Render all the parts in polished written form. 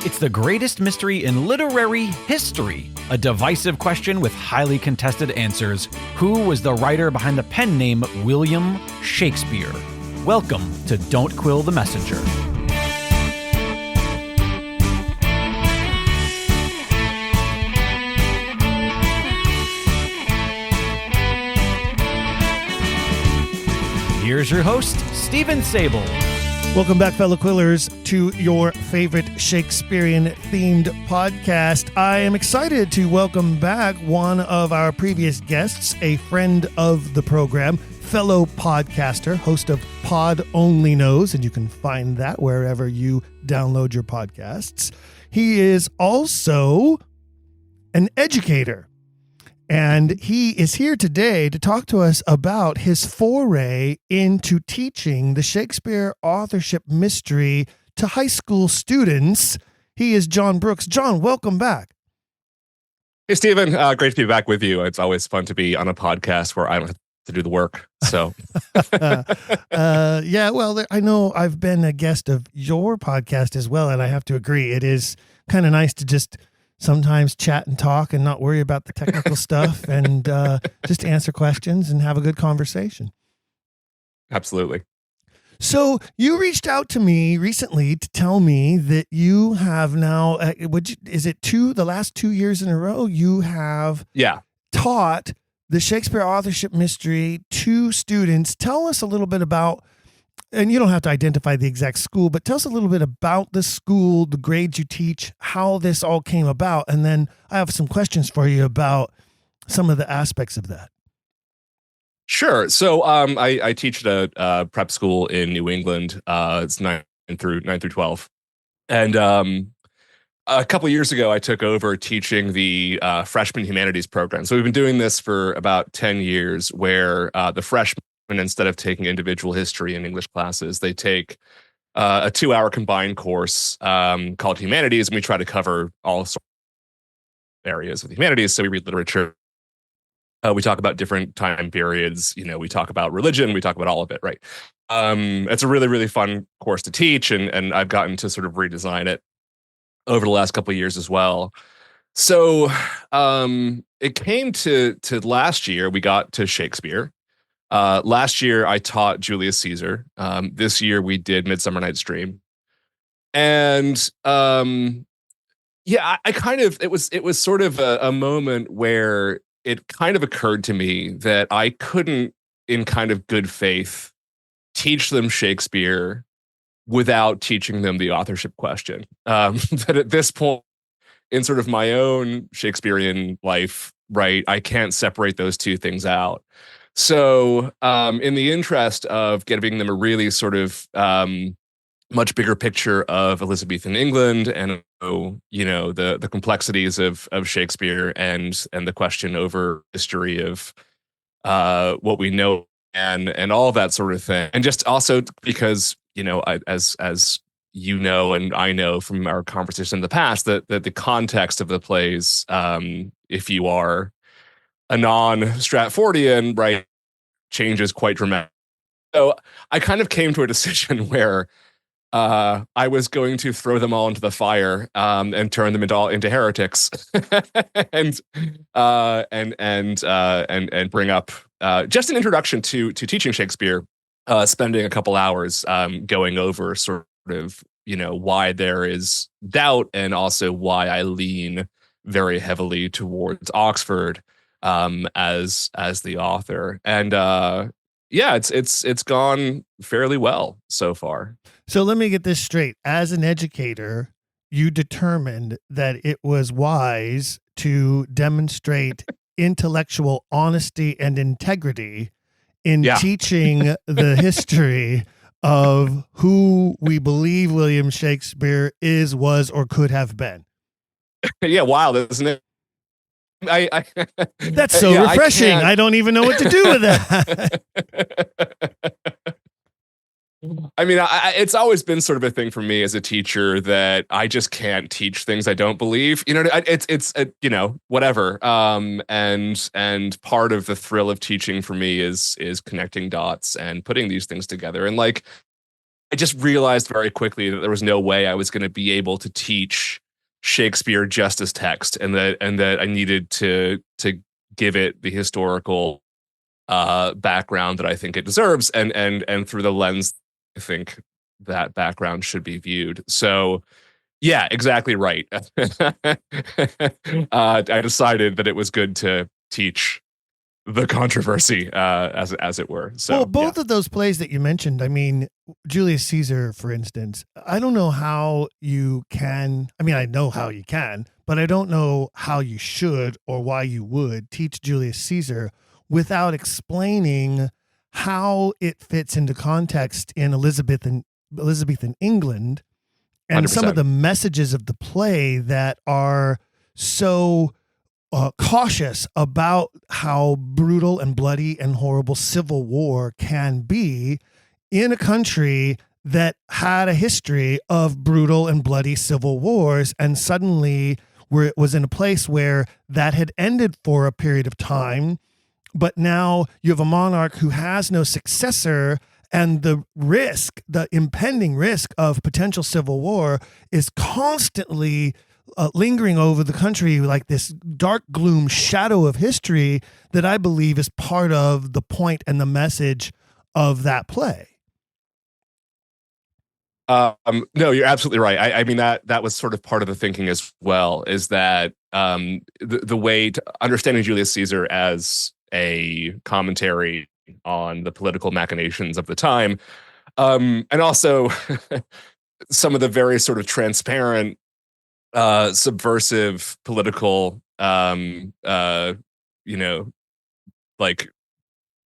It's the greatest mystery in literary history. A divisive question with highly contested answers. Who was the writer behind the pen name William Shakespeare? Welcome to Don't Quill the Messenger. Here's your host, Stephen Sable. Welcome back, fellow Quillers, to your favorite Shakespearean-themed podcast. I am excited to welcome back one of our previous guests, a friend of the program, fellow podcaster, host of Pod Only Knows, and you can find that wherever you download your podcasts. He is also an educator. And he is here today to talk to us about his foray into teaching the Shakespeare Authorship Mystery to high school students. He is John Brooks. John, welcome back. Hey, Stephen. Great to be back with you. It's always fun to be on a podcast where I don't have to do the work. So, yeah, well, I know I've been a guest of your podcast as well, and I have to agree, it is kind of nice to just sometimes chat and talk and not worry about the technical stuff and just answer questions and have a good conversation. Absolutely. So you reached out to me recently to tell me that you have now, the last 2 years in a row, you have taught the Shakespeare Authorship Mystery to students. Tell us a little bit about, and you don't have to identify the exact school, but tell us a little bit about the school, the grades you teach, how this all came about. And then I have some questions for you about some of the aspects of that. Sure. So I teach at a prep school in New England. It's 9 through 12. And a couple of years ago, I took over teaching the freshman humanities program. So we've been doing this for about 10 years where the freshmen, instead of taking individual history and English classes, they take a 2-hour combined course called humanities, and we try to cover all sorts of areas of the humanities. So we read literature, we talk about different time periods, we talk about religion, we talk about all of it, right? It's a really, really fun course to teach, and I've gotten to sort of redesign it over the last couple of years as well. So it came to last year, we got to Shakespeare. Last year, I taught Julius Caesar. This year, we did Midsummer Night's Dream. And it was sort of a moment where it kind of occurred to me that I couldn't, in kind of good faith, teach them Shakespeare without teaching them the authorship question. That at this point, in sort of my own Shakespearean life, right, I can't separate those two things out. So in the interest of giving them a really sort of much bigger picture of Elizabethan England and the complexities of Shakespeare and the question over history of what we know and all of that sort of thing, and just also because as you know and I know from our conversation in the past that the context of the plays, if you are a non-Stratfordian, right, changes quite dramatically. So I kind of came to a decision where I was going to throw them all into the fire and turn them into heretics, and bring up just an introduction to teaching Shakespeare, spending a couple hours going over sort of why there is doubt and also why I lean very heavily towards Oxford as the author, and it's gone fairly well so far. So let me get this straight. As an educator, you determined that it was wise to demonstrate intellectual honesty and integrity in teaching the history of who we believe William Shakespeare is, was, or could have been. Yeah, wild, isn't it? That's so refreshing. I don't even know what to do with that. I mean, it's always been sort of a thing for me as a teacher that I just can't teach things I don't believe. It's whatever. And part of the thrill of teaching for me is connecting dots and putting these things together. And like, I just realized very quickly that there was no way I was going to be able to teach Shakespeare just as text, and that I needed to give it the historical background that I think it deserves, and through the lens I think that background should be viewed. So yeah, exactly right. I decided that it was good to teach the controversy, as it were. So well, both of those plays that you mentioned, I mean, Julius Caesar, for instance, I don't know how you can, I mean, I know how you can, but I don't know how you should or why you would teach Julius Caesar without explaining how it fits into context in Elizabethan England, and 100%. some of the messages of the play that are so cautious about how brutal and bloody and horrible civil war can be in a country that had a history of brutal and bloody civil wars, and suddenly it was in a place where that had ended for a period of time, but now you have a monarch who has no successor, and the impending risk of potential civil war is constantly lingering over the country like this dark gloom shadow of history that I believe is part of the point and the message of that play. No, you're absolutely right. I mean, that was sort of part of the thinking as well, is that the way to understanding Julius Caesar as a commentary on the political machinations of the time, and also some of the very sort of transparent, subversive political, like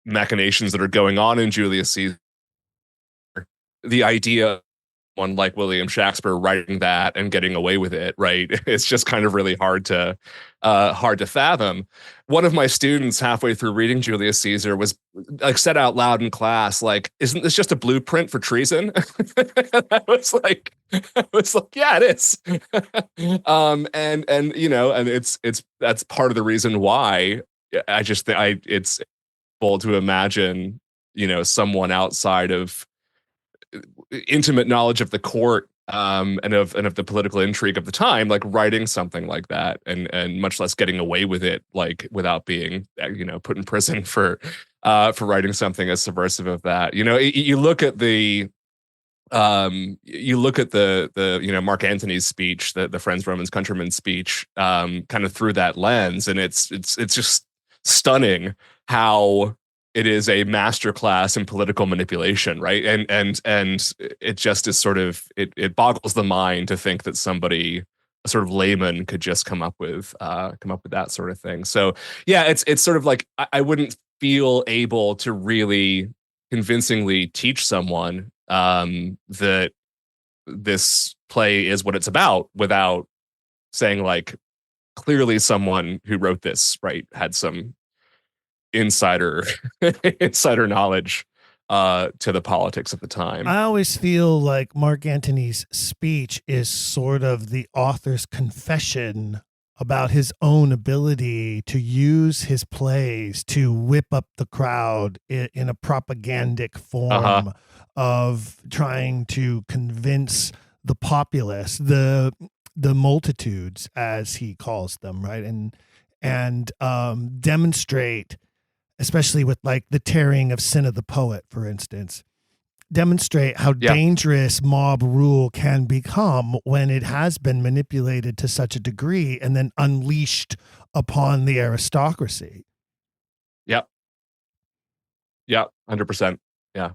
machinations that are going on in Julius Caesar. The idea of one like William Shakespeare writing that and getting away with it, right? It's just kind of really hard to fathom. One of my students, halfway through reading Julius Caesar, was like, said out loud in class, like, "Isn't this just a blueprint for treason?" I was like, yeah, it is. And it's that's part of the reason why I just think it's able to imagine, someone outside of intimate knowledge of the court, and of the political intrigue of the time, like writing something like that, and much less getting away with it, like without being put in prison for writing something as subversive of that. You look at the Mark Antony's speech, the Friends, Romans, Countrymen speech, kind of through that lens, and it's just stunning how it is a masterclass in political manipulation, right? And it just is sort of it boggles the mind to think that somebody, a sort of layman, could just come up with that sort of thing. So yeah, it's sort of like I wouldn't feel able to really convincingly teach someone that this play is what it's about without saying, like, clearly someone who wrote this, right, had some insider knowledge to the politics of the time. I always feel like Mark Antony's speech is sort of the author's confession about his own ability to use his plays to whip up the crowd in a propagandic form of trying to convince the populace, the multitudes, as he calls them, right? And demonstrate, especially with like the tearing of Sin of the Poet, for instance, demonstrate how dangerous mob rule can become when it has been manipulated to such a degree and then unleashed upon the aristocracy. Yep. 100%. Yeah.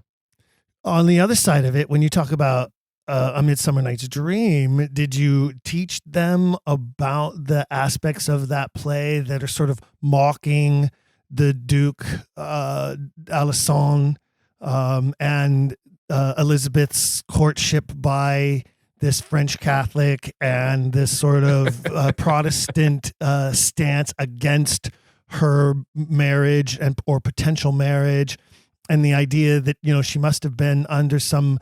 On the other side of it, when you talk about A Midsummer Night's Dream, did you teach them about the aspects of that play that are sort of mocking the Duke Alençon and Elizabeth's courtship by this French Catholic and this sort of Protestant stance against her marriage or potential marriage, and the idea that she must have been under some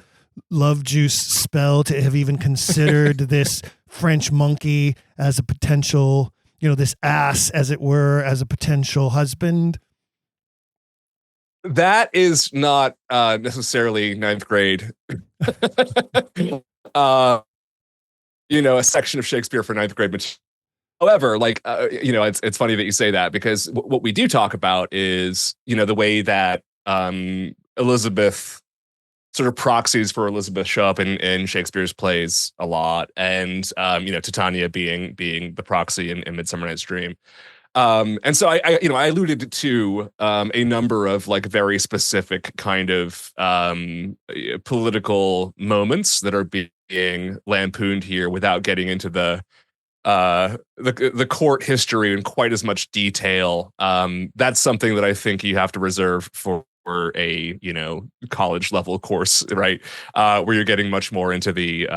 love juice spell to have even considered this French monkey as a potential, this ass, as it were, as a potential husband? That is not necessarily ninth grade. A section of Shakespeare for ninth grade material. However, it's funny that you say that, because what we do talk about is, the way that Elizabeth sort of proxies for Elizabeth show up in Shakespeare's plays a lot, and Titania being the proxy in Midsummer Night's Dream. And so I alluded to a number of like very specific kind of political moments that are being lampooned here without getting into the court history in quite as much detail. That's something that I think you have to reserve for a college level course, right? Where you're getting much more into the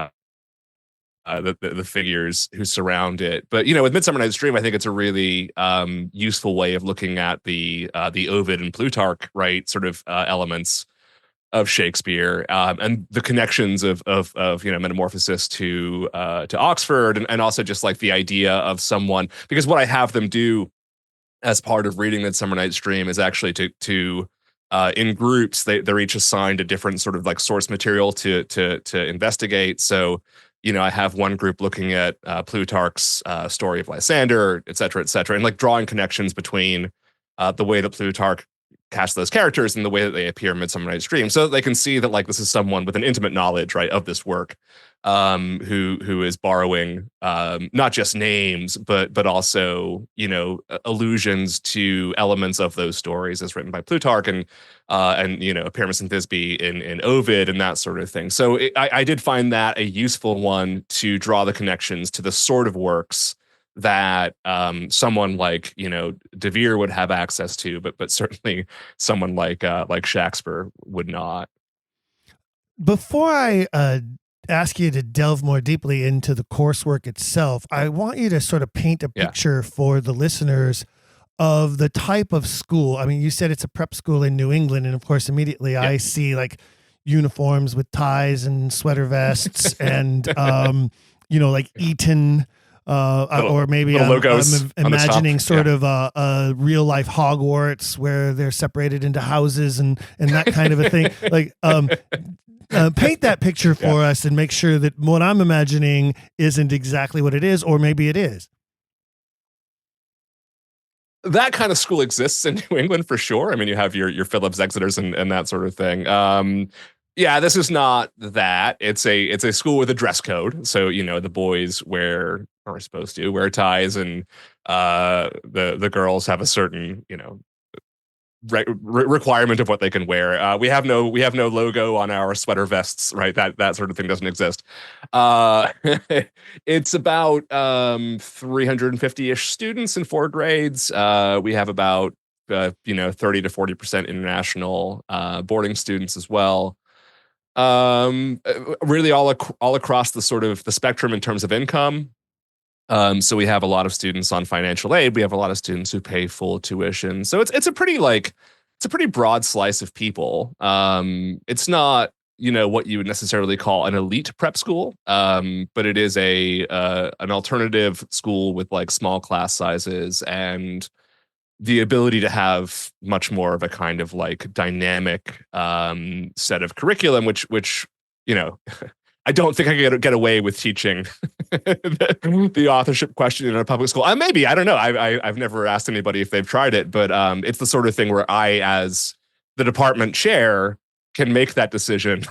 figures who surround it. But with Midsummer Night's Dream, I think it's a really useful way of looking at the Ovid and Plutarch, right, sort of elements of Shakespeare, and the connections of metamorphosis to Oxford, and also just like the idea of someone, because what I have them do as part of reading Midsummer Night's Dream is actually to in groups, they're each assigned a different sort of like source material to investigate. So I have one group looking at Plutarch's story of Lysander, et cetera, and like drawing connections between the way that Plutarch cast those characters and the way that they appear in Midsummer Night's Dream, so that they can see that like this is someone with an intimate knowledge, right, of this work, who is borrowing not just names but also allusions to elements of those stories as written by Plutarch, and Pyramus and Thisbe in Ovid and that sort of thing. So I did find that a useful one to draw the connections to the sort of works that someone like De Vere would have access to, but certainly someone like Shakespeare would not. Before I ask you to delve more deeply into the coursework itself, I want you to sort of paint a picture for the listeners of the type of school. I mean, you said it's a prep school in New England, and of course, immediately I see like uniforms with ties and sweater vests, and like Eton. Or maybe I'm imagining sort of a real life Hogwarts where they're separated into houses and that kind of a thing. Like, paint that picture for us and make sure that what I'm imagining isn't exactly what it is, or maybe it is. That kind of school exists in New England for sure. I mean, you have your Phillips Exeters and that sort of thing. Yeah, this is not that. It's a school with a dress code. So, the boys are supposed to wear ties, and the girls have a certain, requirement of what they can wear. We have no logo on our sweater vests, right? That sort of thing doesn't exist. It's about 350-ish students in 4 grades. We have about 30 to 40% international boarding students as well. Really all across the sort of the spectrum in terms of income. So we have a lot of students on financial aid. We have a lot of students who pay full tuition. So it's a pretty broad slice of people. It's not, what you would necessarily call an elite prep school. But it is an alternative school with like small class sizes and the ability to have much more of a kind of like dynamic set of curriculum, which I don't think I could get away with teaching the authorship question in a public school. Maybe, I don't know. I've never asked anybody if they've tried it, but it's the sort of thing where I, as the department chair, can make that decision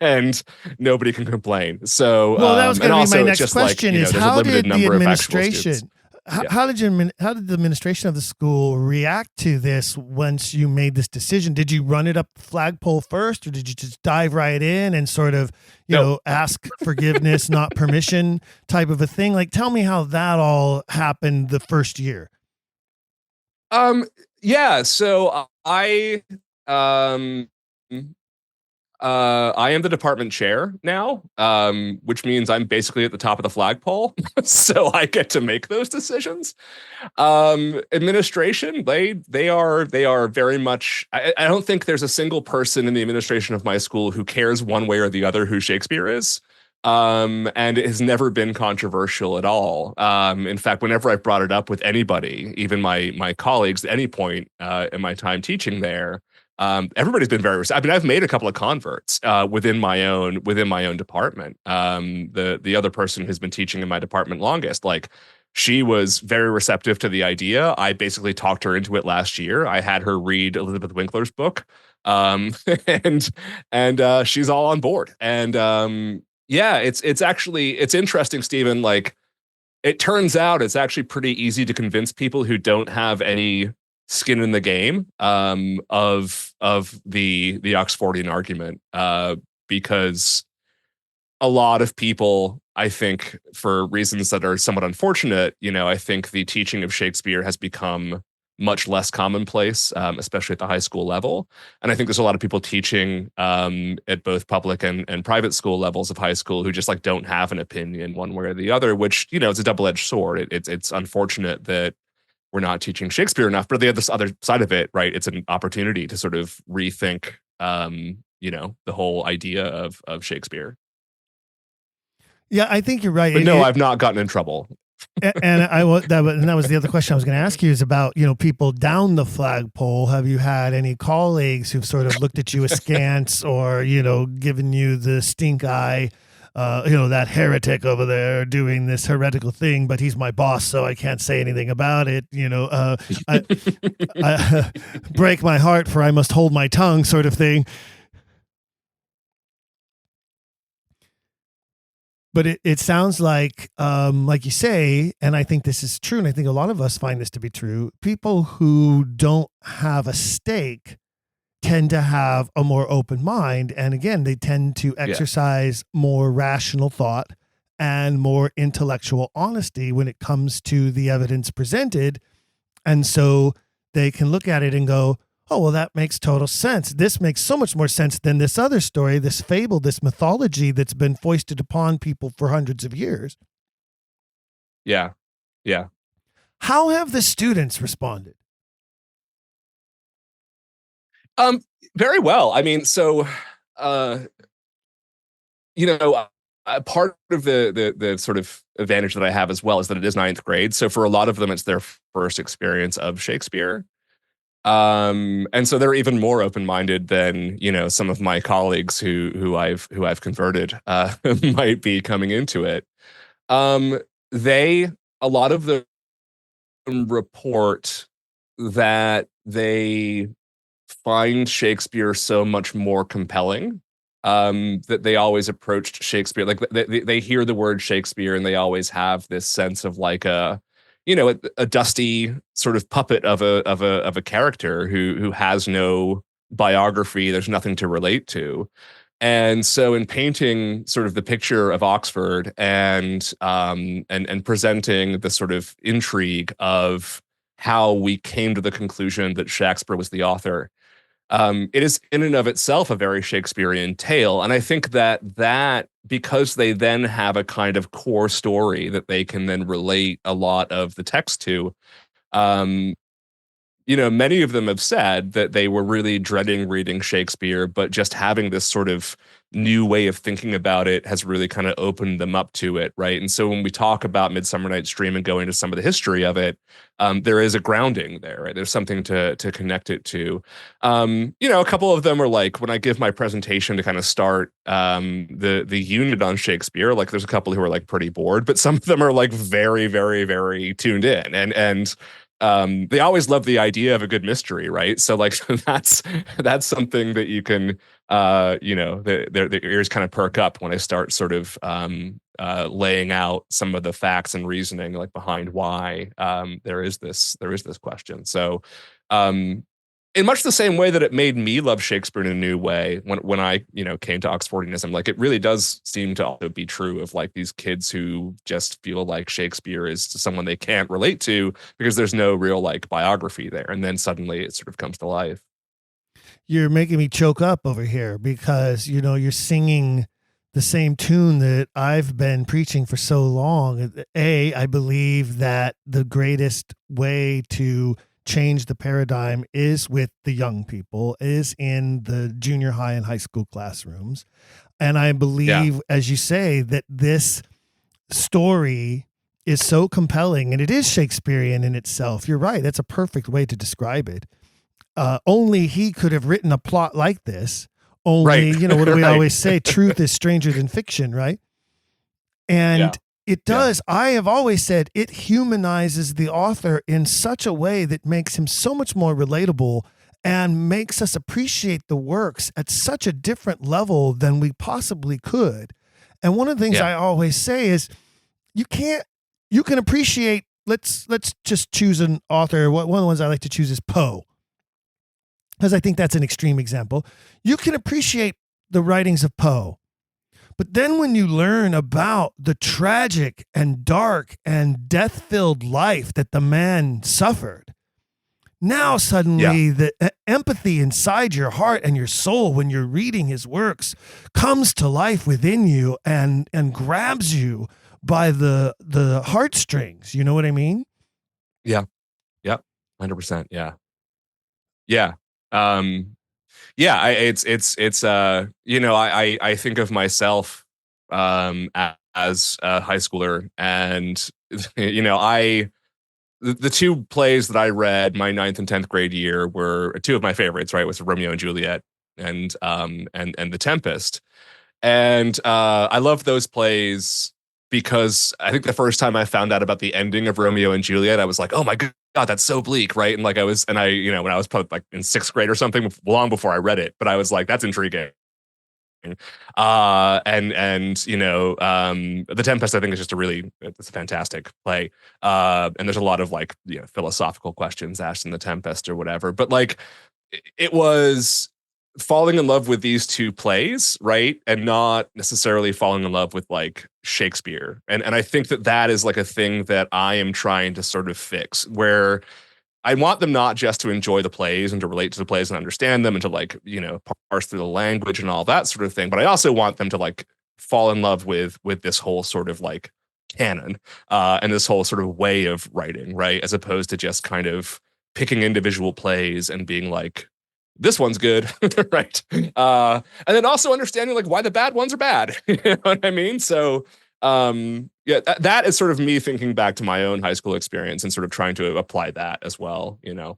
and nobody can complain. So, well, that was going to be my next question: is how did the administration? How did the administration of the school react to this once you made this decision? Did you run it up the flagpole first, or did you just dive right in and sort of, ask forgiveness, not permission type of a thing? Like, tell me how that all happened the first year. Yeah. So I am the department chair now, which means I'm basically at the top of the flagpole. So I get to make those decisions. Administration, they are very much, I don't think there's a single person in the administration of my school who cares one way or the other who Shakespeare is. And it has never been controversial at all. In fact, whenever I've brought it up with anybody, even my colleagues at any point in my time teaching there, everybody's been very receptive. I mean, I've made a couple of converts within my own department. The other person who's been teaching in my department longest, like, she was very receptive to the idea. I basically talked her into it last year. I had her read Elizabeth Winkler's book, and she's all on board. And yeah, it's interesting, Stephen. Like, it turns out it's actually pretty easy to convince people who don't have any skin in the game of the Oxfordian argument, because a lot of people, I think, for reasons that are somewhat unfortunate, I think the teaching of Shakespeare has become much less commonplace, especially at the high school level. And I think there's a lot of people teaching at both public and private school levels of high school who just like don't have an opinion one way or the other, which, it's a double-edged sword. It's unfortunate that we're not teaching Shakespeare enough, but the other side of it, right, it's an opportunity to sort of rethink, the whole idea of Shakespeare. Yeah, I think you're right. But no, I've not gotten in trouble. And that was the other question I was going to ask you, is about, people down the flagpole. Have you had any colleagues who've sort of looked at you askance or, given you the stink eye? That heretic over there doing this heretical thing, but he's my boss, so I can't say anything about it. I break my heart, for I must hold my tongue, sort of thing. But it sounds like you say, and I think this is true, and I think a lot of us find this to be true, people who don't have a stake tend to have a more open mind. And again, they tend to exercise more rational thought and more intellectual honesty when it comes to the evidence presented. And so they can look at it and go, oh, well, that makes total sense. This makes so much more sense than this other story, this fable, this mythology that's been foisted upon people for hundreds of years. Yeah. Yeah. How have the students responded? Very well. I mean, so, part of the sort of advantage that I have as well is that it is ninth grade. So for a lot of them, it's their first experience of Shakespeare. And so they're even more open-minded than, some of my colleagues who I've converted, might be coming into it. A lot of them report that they find Shakespeare so much more compelling, that they always approached Shakespeare. Like they hear the word Shakespeare and they always have this sense of like a dusty sort of puppet of a character who has no biography. There's nothing to relate to. And so in painting sort of the picture of Oxford and presenting the sort of intrigue of how we came to the conclusion that Shakespeare was the author, it is in and of itself a very Shakespearean tale. And I think that because they then have a kind of core story that they can then relate a lot of the text to, many of them have said that they were really dreading reading Shakespeare, but just having this sort of new way of thinking about it has really kind of opened them up to it, right? And so when we talk about Midsummer Night's Dream and going into some of the history of it, there is a grounding there, right? There's something to connect it to. A couple of them are like, when I give my presentation to kind of start the unit on Shakespeare, like there's a couple who are like pretty bored, but some of them are like very, very, very tuned in. And they always love the idea of a good mystery, right? So like that's something that you can, their ears kind of perk up when I start sort of laying out some of the facts and reasoning like behind why there is this question. So in much the same way that it made me love Shakespeare in a new way when I, came to Oxfordianism, like it really does seem to also be true of like these kids who just feel like Shakespeare is someone they can't relate to because there's no real like biography there. And then suddenly it sort of comes to life. You're making me choke up over here because, you're singing the same tune that I've been preaching for so long. I believe that the greatest way to change the paradigm is with the young people, is in the junior high and high school classrooms. And I believe, as you say, that this story is so compelling and it is Shakespearean in itself. You're right. That's a perfect way to describe it. only he could have written a plot like this. Only, Right. you know, what do we Right. always say? Truth is stranger than fiction, right? And it does. I have always said it humanizes the author in such a way that makes him so much more relatable and makes us appreciate the works at such a different level than we possibly could. And one of the things I always say is you can appreciate, let's just choose an author. One of the ones I like to choose is Poe, because I think that's an extreme example. You can appreciate the writings of Poe, but then when you learn about the tragic and dark and death-filled life that the man suffered, now suddenly the empathy inside your heart and your soul when you're reading his works comes to life within you and grabs you by the heartstrings. You know what I mean? Yeah. Yep. 100%. Yeah. Yeah. It's you know, I think of myself as a high schooler, and you know, the two plays that I read my 9th and 10th grade year were two of my favorites, right? Was Romeo and Juliet and The Tempest. And I love those plays because I think the first time I found out about the ending of Romeo and Juliet, I was like, oh my God, that's so bleak, right? And like I, you know, when I was probably like in 6th grade or something, long before I read it, but I was like, that's intriguing. And you know, The Tempest, I think, is just it's a fantastic play. And there's a lot of like, you know, philosophical questions asked in The Tempest or whatever. But like, it was falling in love with these two plays, right? And not necessarily falling in love with like Shakespeare. And I think that is like a thing that I am trying to sort of fix, where I want them not just to enjoy the plays and to relate to the plays and understand them and to like, you know, parse through the language and all that sort of thing. But I also want them to like fall in love with this whole sort of like canon and this whole sort of way of writing, right? As opposed to just kind of picking individual plays and being like, this one's good, right? And then also understanding like why the bad ones are bad. You know what I mean? So that is sort of me thinking back to my own high school experience and sort of trying to apply that as well, you know.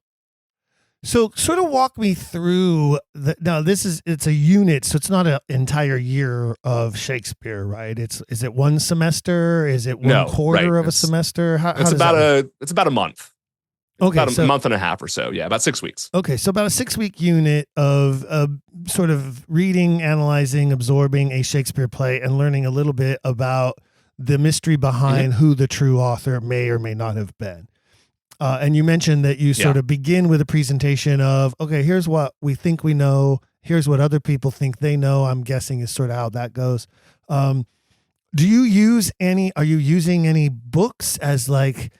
So sort of walk me through it's a unit, so it's not an entire year of Shakespeare, right? Is it one semester? Is it one quarter of a semester? It's about a month. Okay, about a month and a half or so. Yeah, about 6 weeks. Okay, so about a 6-week unit of sort of reading, analyzing, absorbing a Shakespeare play and learning a little bit about the mystery behind who the true author may or may not have been. And you mentioned that you sort of begin with a presentation of, okay, here's what we think we know. Here's what other people think they know. I'm guessing is sort of how that goes. Are you using any books as like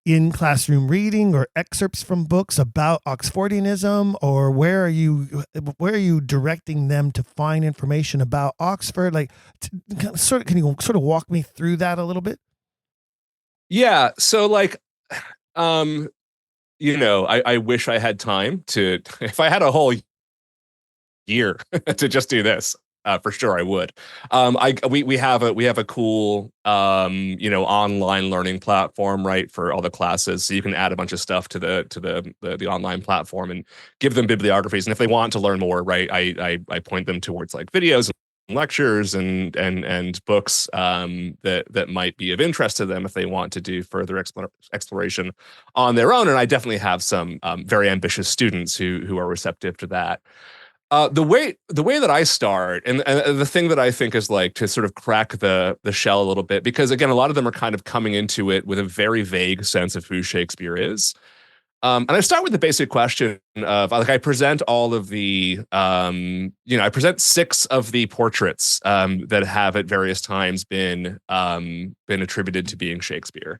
in classroom reading or excerpts from books about Oxfordianism, or where are you directing them to find information about Oxford? Like, can you sort of walk me through that a little bit? Yeah. So like, you know, I wish I had time to, if I had a whole year to just do this, for sure I would. We have a cool, you know, online learning platform, right, for all the classes. So you can add a bunch of stuff to the online platform and give them bibliographies. And if they want to learn more, right, I point them towards like videos and lectures and books that might be of interest to them if they want to do further exploration on their own. And I definitely have some very ambitious students who are receptive to that. The way that I start, and the thing that I think is like to sort of crack the shell a little bit, because again, a lot of them are kind of coming into it with a very vague sense of who Shakespeare is. And I start with the basic question of like, I present all of the, you know, I present 6 of the portraits that have at various times been attributed to being Shakespeare,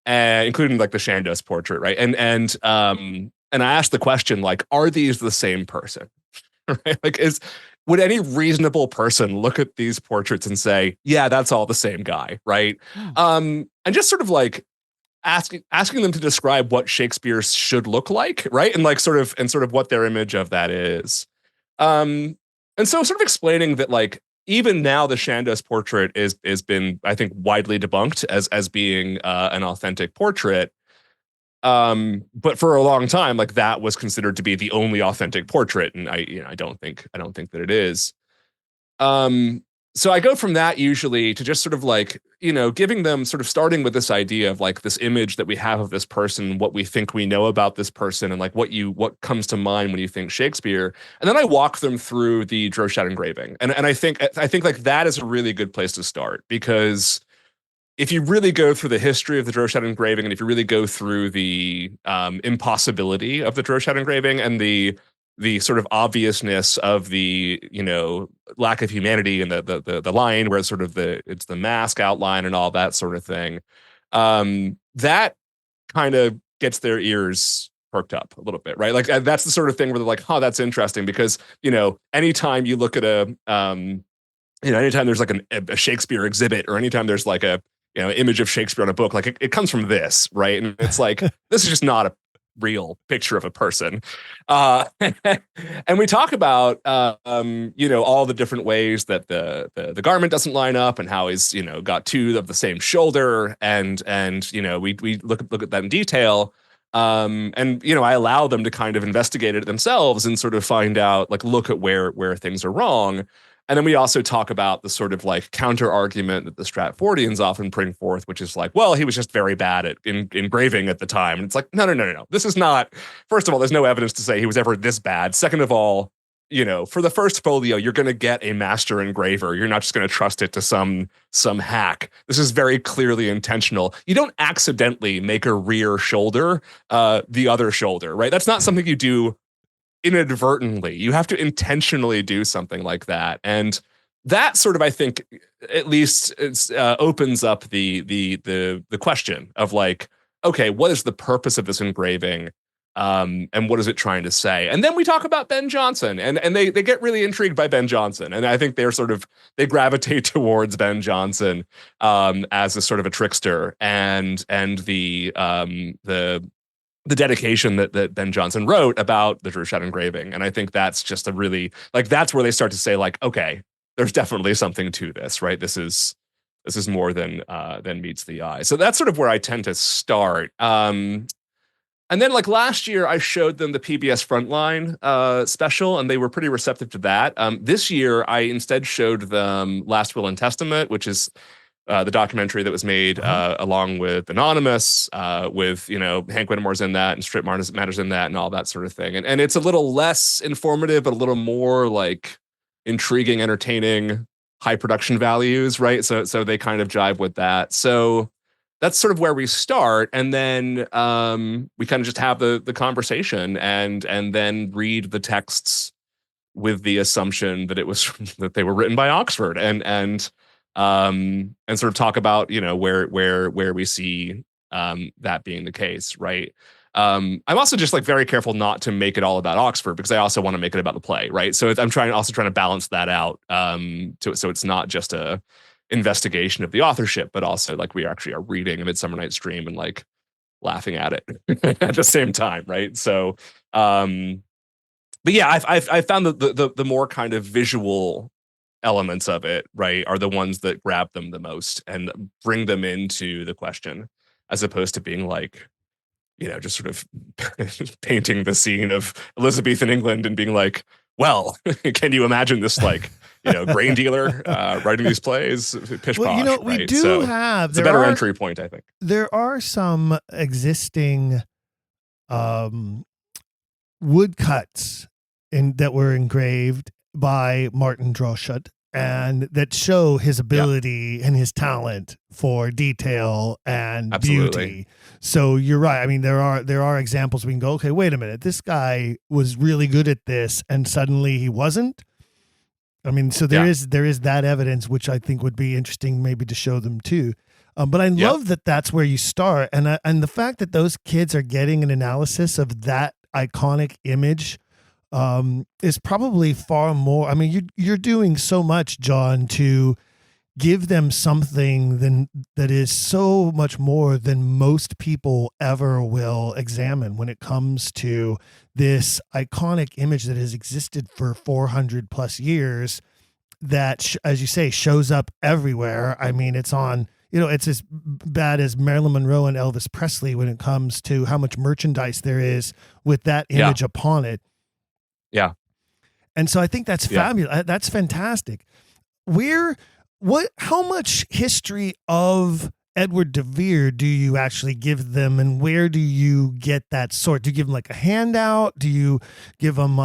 including like the Chandos portrait, right? And I asked the question like, are these the same person? Right? Like, would any reasonable person look at these portraits and say, yeah, that's all the same guy, right? And just sort of like asking them to describe what Shakespeare should look like, right? And like sort of what their image of that is. And so sort of explaining that like even now the Chandos portrait is been, I think, widely debunked as being an authentic portrait. But for a long time, like that was considered to be the only authentic portrait, and I don't think that it is. So I go from that usually to just sort of like, giving them sort of starting with this idea of like this image that we have of this person, what we think we know about this person, and like what comes to mind when you think Shakespeare. And then I walk them through the Drochat engraving. And I think like that is a really good place to start, because if you really go through the history of the Drochat engraving, and if you really go through the impossibility of the Drochat engraving and the sort of obviousness of the lack of humanity and the line where it's sort of it's the mask outline and all that sort of thing, that kind of gets their ears perked up a little bit, right? Like that's the sort of thing where they're like, "Oh, that's interesting," because anytime you look at anytime there's like a Shakespeare exhibit, or anytime there's like a image of Shakespeare on a book, like it comes from this, right? And it's like this is just not a real picture of a person. And we talk about all the different ways that the garment doesn't line up, and how he's got two of the same shoulder, and we look at that in detail. And I allow them to kind of investigate it themselves and sort of find out, like, look at where things are wrong. And then we also talk about the sort of like counter argument that the Stratfordians often bring forth, which is like, well, he was just very bad at engraving at the time. And it's like, no. This is not, first of all, there's no evidence to say he was ever this bad. Second of all, for the first folio, you're going to get a master engraver. You're not just going to trust it to some hack. This is very clearly intentional. You don't accidentally make a rear shoulder the other shoulder, right? That's not something you do inadvertently. You have to intentionally do something like that. And that sort of, I think, at least opens up the question of like, okay, what is the purpose of this engraving? And what is it trying to say? And then we talk about Ben Jonson, and they get really intrigued by Ben Jonson. And I think they gravitate towards Ben Jonson as a sort of a trickster, and the dedication that Ben Jonson wrote about the Drochat engraving. And I think that's just a really, like, that's where they start to say, like, okay, there's definitely something to this, right? This is more than meets the eye. So that's sort of where I tend to start. And then, like, last year I showed them the PBS Frontline special, and they were pretty receptive to that. This year I instead showed them Last Will and Testament, which is the documentary that was made along with Anonymous, with Hank Whittemore's in that, and Strip Matters in that, and all that sort of thing. And it's a little less informative, but a little more like intriguing, entertaining, high production values, right? So they kind of jive with that. So that's sort of where we start, and then we kind of just have the conversation, and then read the texts with the assumption that that they were written by Oxford, and sort of talk about where we see that being the case, right? I'm also just like very careful not to make it all about Oxford, because I also want to make it about the play, right? So I'm trying to balance that out, so it's not just a investigation of the authorship, but also like we actually are reading A Midsummer Night's Dream and like laughing at it at the same time, right? So, but yeah, I found the more kind of visual elements of it, right, are the ones that grab them the most and bring them into the question, as opposed to being like, just sort of painting the scene of Elizabethan England and being like, well, can you imagine this, like, grain dealer writing these plays, pish posh, we right? do have, it's a better entry point, I think. There are some existing woodcuts that were engraved by Martin Drochat, and that show his ability and his talent for detail and beauty. So you're right. I mean, there are examples we can go, okay, wait a minute, this guy was really good at this, and suddenly he wasn't. I mean, so there is that evidence, which I think would be interesting maybe to show them too. But I love that that's where you start, and the fact that those kids are getting an analysis of that iconic image is probably far more. I mean, you're doing so much, John, to give them something that is so much more than most people ever will examine when it comes to this iconic image that has existed for 400 plus years, that as you say, shows up everywhere. I mean, it's on it's as bad as Marilyn Monroe and Elvis Presley when it comes to how much merchandise there is with that image upon it. Yeah. And so I think that's fabulous. That's fantastic. How much history of Edward de Vere do you actually give them, and where do you get that sort? Do you give them like a handout? Do you give them,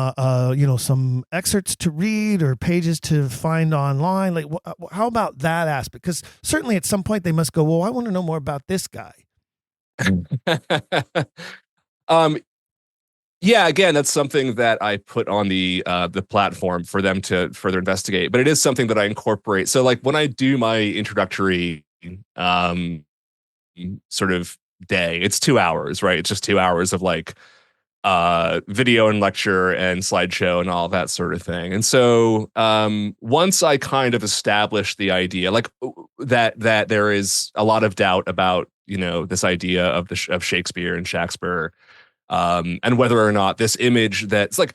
some excerpts to read or pages to find online? Like, how about that aspect? Because certainly at some point they must go, well, I want to know more about this guy. Yeah, again, that's something that I put on the platform for them to further investigate. But it is something that I incorporate. So, like when I do my introductory sort of day, it's 2 hours, right? It's just 2 hours of like video and lecture and slideshow and all that sort of thing. And so once I kind of established the idea, like that there is a lot of doubt about this idea of of Shakespeare and Shakespeare. And whether or not this image that's like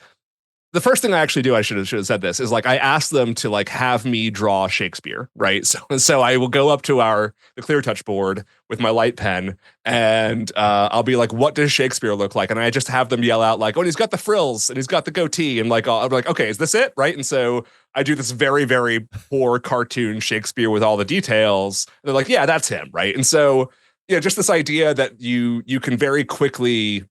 the first thing I actually do, I should have said this, is like I asked them to like have me draw Shakespeare, right? So I will go up to the Clear Touch board with my light pen, and I'll be like, "What does Shakespeare look like?" And I just have them yell out like, "Oh, and he's got the frills and he's got the goatee," and like I'll be like, "Okay, is this it?" Right? And so I do this very, very poor cartoon Shakespeare with all the details. And they're like, "Yeah, that's him," right? And so just this idea that you can very quickly,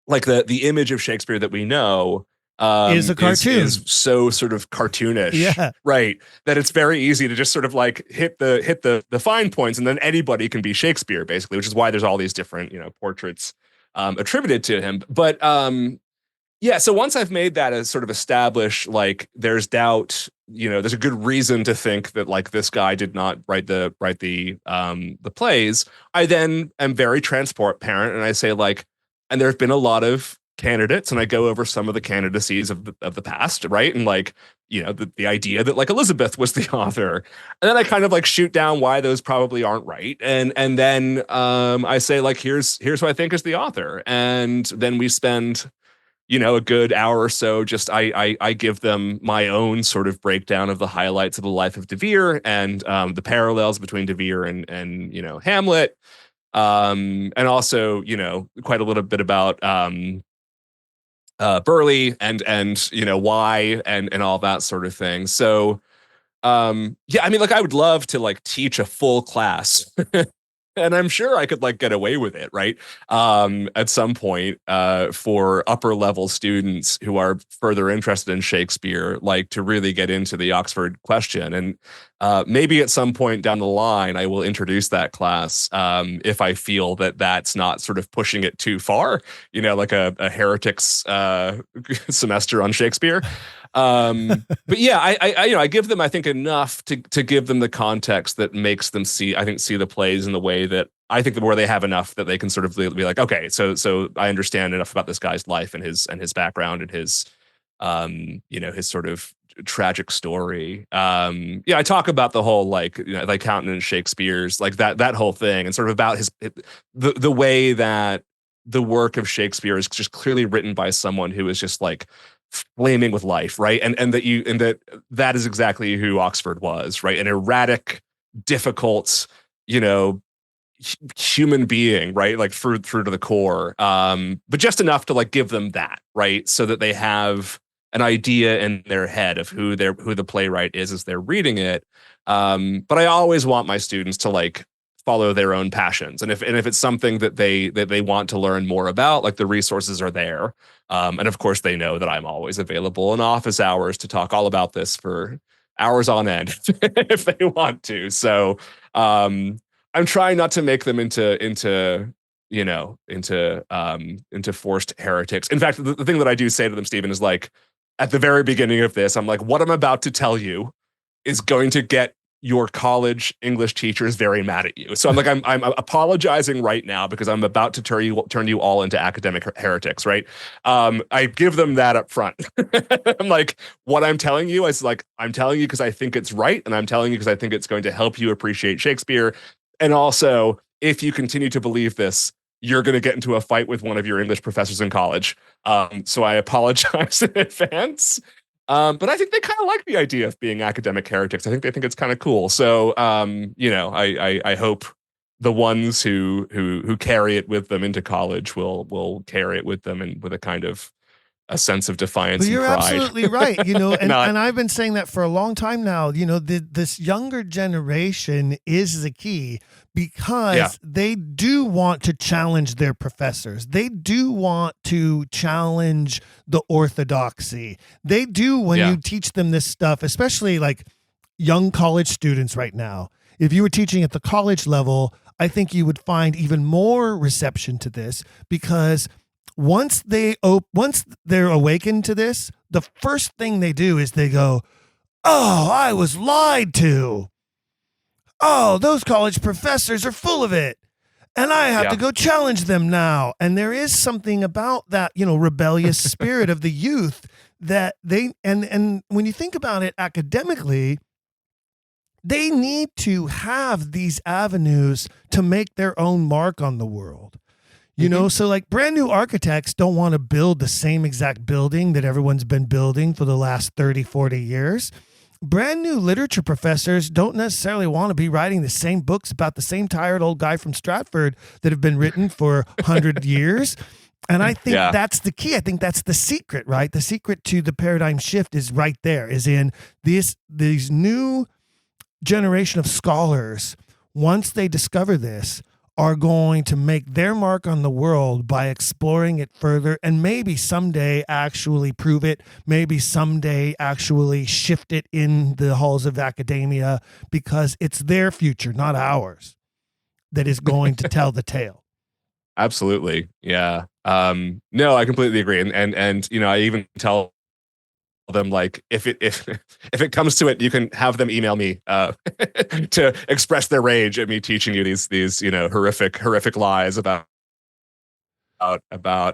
like the image of Shakespeare that we know is a cartoon, is so sort of cartoonish, right? That it's very easy to just sort of like hit the fine points, and then anybody can be Shakespeare, basically, which is why there's all these different portraits attributed to him. But so once I've made that as sort of established, like there's doubt, there's a good reason to think that like this guy did not write the plays. I then am very transparent, and I say like, and there have been a lot of candidates, and I go over some of the candidacies of the past, right? And like, the idea that like Elizabeth was the author, and then I kind of like shoot down why those probably aren't right, and then I say like, here's who I think is the author, and then we spend a good hour or so just I give them my own sort of breakdown of the highlights of the life of de Vere and the parallels between de Vere and Hamlet. And also, quite a little bit about Burleigh and why and all that sort of thing. So I mean, like I would love to like teach a full class. And I'm sure I could like get away with it, right? At some point, for upper level students who are further interested in Shakespeare, like to really get into the Oxford question. And maybe at some point down the line, I will introduce that class if I feel that that's not sort of pushing it too far, like a heretics semester on Shakespeare. But yeah, I give them, I think, enough to give them the context that makes them see the plays in the way that I think where they have enough that they can sort of be like, okay, so I understand enough about this guy's life and his background and his his sort of tragic story. I talk about the whole like the countenance Shakespeare's like that whole thing, and sort of about the way that the work of Shakespeare is just clearly written by someone who is just like flaming with life, right? And that is exactly who Oxford was, right? An erratic, difficult, human being, right? Like through to the core. But just enough to like give them that, right? So that they have an idea in their head of who the playwright is as they're reading it. But I always want my students to like follow their own passions. And if it's something that they want to learn more about, like the resources are there. And of course they know that I'm always available in office hours to talk all about this for hours on end if they want to. So I'm trying not to make them into forced heretics. In fact, the thing that I do say to them, Stephen, is like at the very beginning of this, I'm like, what I'm about to tell you is going to get your college English teachers very mad at you. So I'm like, I'm apologizing right now because I'm about to turn you all into academic heretics, right? I give them that up front. I'm like, what I'm telling you is like, I'm telling you because I think it's right, and I'm telling you because I think it's going to help you appreciate Shakespeare. And also, if you continue to believe this, you're going to get into a fight with one of your English professors in college. So I apologize in advance. But I think they kind of like the idea of being academic heretics. I think they think it's kind of cool. So, I hope the ones who carry it with them into college will carry it with them and with a kind of a sense of defiance But and you're pride. absolutely right. And Not, and I've been saying that for a long time now. This younger generation is the key because they do want to challenge their professors. They do want to challenge the orthodoxy. They do when you teach them this stuff, especially like young college students right now. If you were teaching at the college level, I think you would find even more reception to this because once they're awakened to this, the first thing they do is they go, "Oh, I was lied to. Oh, those college professors are full of it. And I have to go challenge them now." And there is something about that, rebellious spirit of the youth that they and when you think about it academically, they need to have these avenues to make their own mark on the world. So like brand new architects don't want to build the same exact building that everyone's been building for the last 30, 40 years. Brand new literature professors don't necessarily want to be writing the same books about the same tired old guy from Stratford that have been written for 100 years. And I think that's the key. I think that's the secret, right? The secret to the paradigm shift is right there, is in these new generation of scholars. Once they discover this, are going to make their mark on the world by exploring it further and maybe someday actually prove it, maybe someday actually shift it in the halls of academia because it's their future, not ours, that is going to tell the tale. Absolutely. Yeah. No, I completely agree. And I even tell them, like, if it comes to it, you can have them email me to express their rage at me teaching you these horrific lies about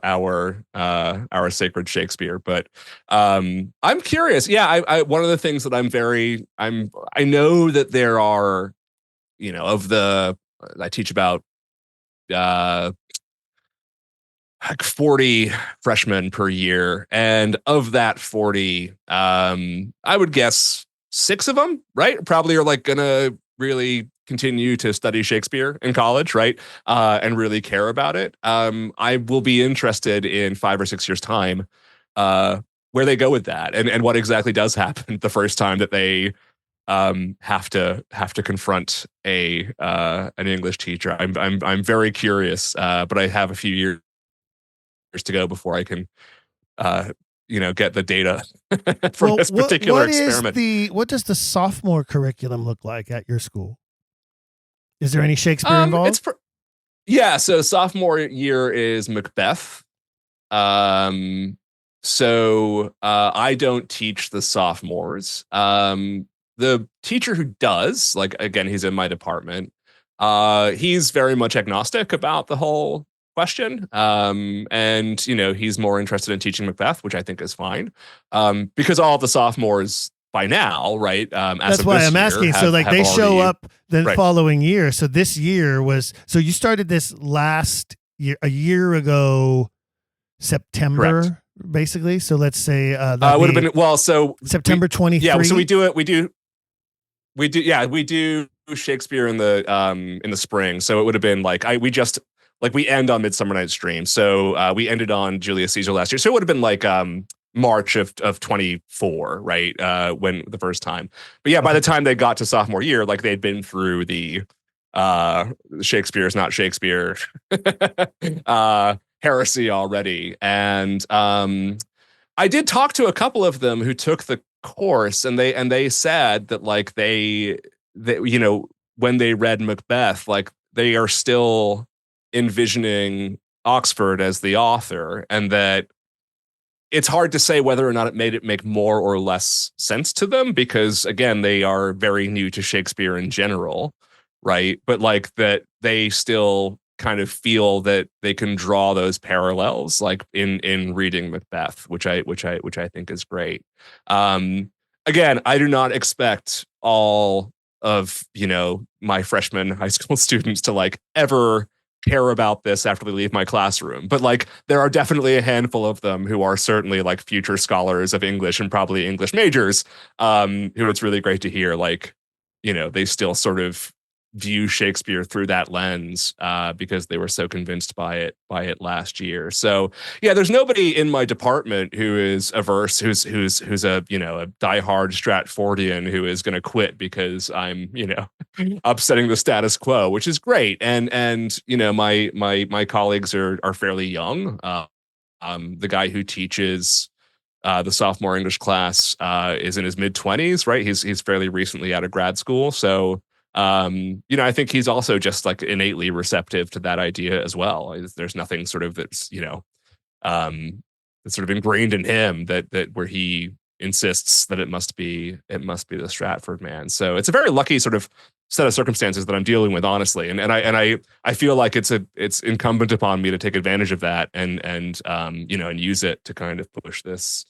our sacred Shakespeare. But I'm curious. Yeah, I one of the things that I know that there are, I teach about like 40 freshmen per year. And of that 40, I would guess 6 of them, right, probably are like gonna really continue to study Shakespeare in college, right? And really care about it. I will be interested in 5 or 6 years' time, where they go with that and what exactly does happen the first time that they have to confront an English teacher. I'm very curious, but I have a few years to go before I can get the data from this particular experiment. What does the sophomore curriculum look like at your school? Is there any Shakespeare involved? So sophomore year is Macbeth. So I don't teach the sophomores. The teacher who does, like, again, he's in my department. He's very much agnostic about the whole question. And he's more interested in teaching Macbeth, which I think is fine. Because all of the sophomores by now, right? That's why I'm asking. So like they show up the following year. So this year so you started this last year, a year ago, September, correct, basically. So let's say that would have been so September 23. Yeah. So we do Shakespeare in the spring. So it would have been like we end on Midsummer Night's Dream. So we ended on Julius Caesar last year. So it would have been like March of 24, right? When the first time. But yeah, by the time they got to sophomore year, like they'd been through the Shakespeare is not Shakespeare heresy already. And I did talk to a couple of them who took the course, and they said that like they when they read Macbeth, like they are still envisioning Oxford as the author, and that it's hard to say whether or not it made it make more or less sense to them, because again, they are very new to Shakespeare in general, right? But like that they still kind of feel that they can draw those parallels, like in reading Macbeth, which I think is great. Again, I do not expect all of my freshman high school students to like ever care about this after they leave my classroom. But like, there are definitely a handful of them who are certainly like future scholars of English and probably English majors, who it's really great to hear, like, they still sort of view Shakespeare through that lens, because they were so convinced by it last year. So yeah, there's nobody in my department who is averse, who's a a diehard Stratfordian who is going to quit because I'm upsetting the status quo, which is great. And my colleagues are fairly young. The guy who teaches the sophomore English class is in his mid-20s, right? He's fairly recently out of grad school. So, I think he's also just like innately receptive to that idea as well. There's nothing sort of that's sort of ingrained in him that where he insists that it must be the Stratford man. So it's a very lucky sort of set of circumstances that I'm dealing with, honestly. And I feel like it's incumbent upon me to take advantage of that and use it to kind of push this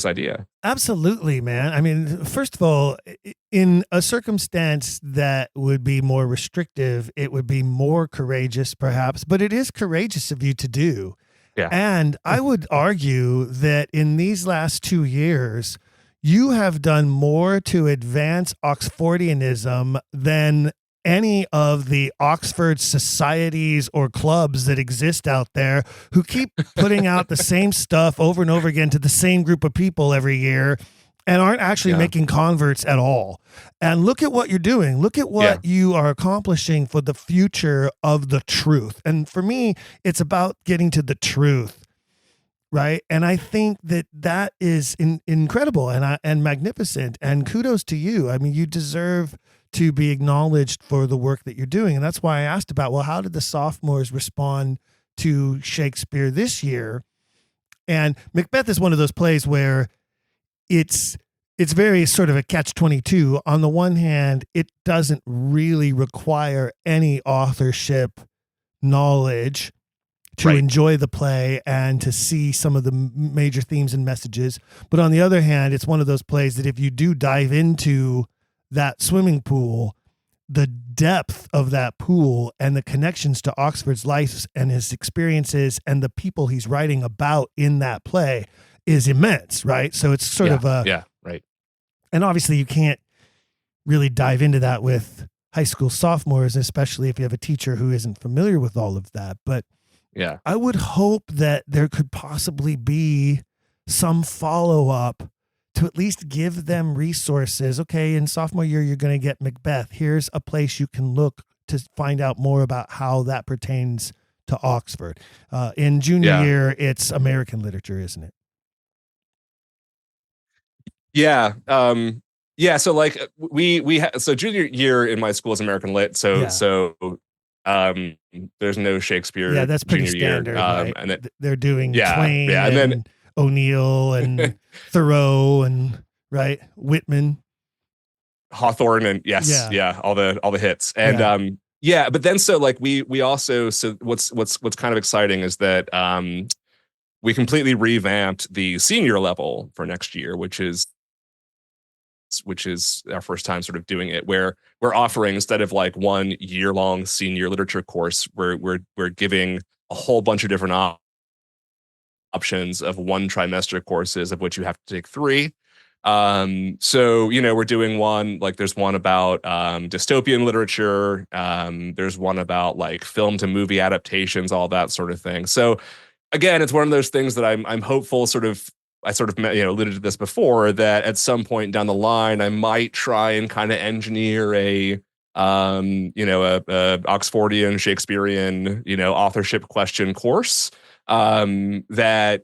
idea. Absolutely, man. I mean, first of all, in a circumstance that would be more restrictive, it would be more courageous, perhaps, but it is courageous of you to do. Yeah. And I would argue that in these last 2 years, you have done more to advance Oxfordianism than any of the Oxford societies or clubs that exist out there, who keep putting out the same stuff over and over again to the same group of people every year and aren't actually making converts at all. And look at what you're doing. Look at what you are accomplishing for the future of the truth. And for me, it's about getting to the truth, right? And I think that is incredible and magnificent. And kudos to you. I mean, you deserve to be acknowledged for the work that you're doing. And that's why I asked about, well, how did the sophomores respond to Shakespeare this year? And Macbeth is one of those plays where it's very sort of a catch-22. On the one hand, it doesn't really require any authorship knowledge to enjoy the play and to see some of the major themes and messages. But on the other hand, it's one of those plays that if you do dive into that swimming pool, the depth of that pool and the connections to Oxford's life and his experiences and the people he's writing about in that play is immense, right? So it's sort of a... right. And obviously you can't really dive into that with high school sophomores, especially if you have a teacher who isn't familiar with all of that. But I would hope that there could possibly be some follow-up to at least give them resources. Okay, in sophomore year, you're going to get Macbeth. Here's a place you can look to find out more about how that pertains to Oxford. In junior year, it's American literature, isn't it? Yeah. So like so junior year in my school is American Lit. So there's no Shakespeare. Yeah, that's pretty junior standard. Year. Right? And they're doing Twain and then O'Neill and Thoreau and Whitman, Hawthorne, and all the hits. And but then so like we also, so what's kind of exciting is that we completely revamped the senior level for next year, which is our first time sort of doing it, where we're offering, instead of like 1 year-long senior literature course, we're giving a whole bunch of different options of 1 trimester courses, of which you have to take 3. So we're doing one, like there's one about dystopian literature, there's one about like film to movie adaptations, all that sort of thing. So again, it's one of those things that I'm hopeful, I alluded to this before, that at some point down the line I might try and kind of engineer a Oxfordian Shakespearean authorship question course that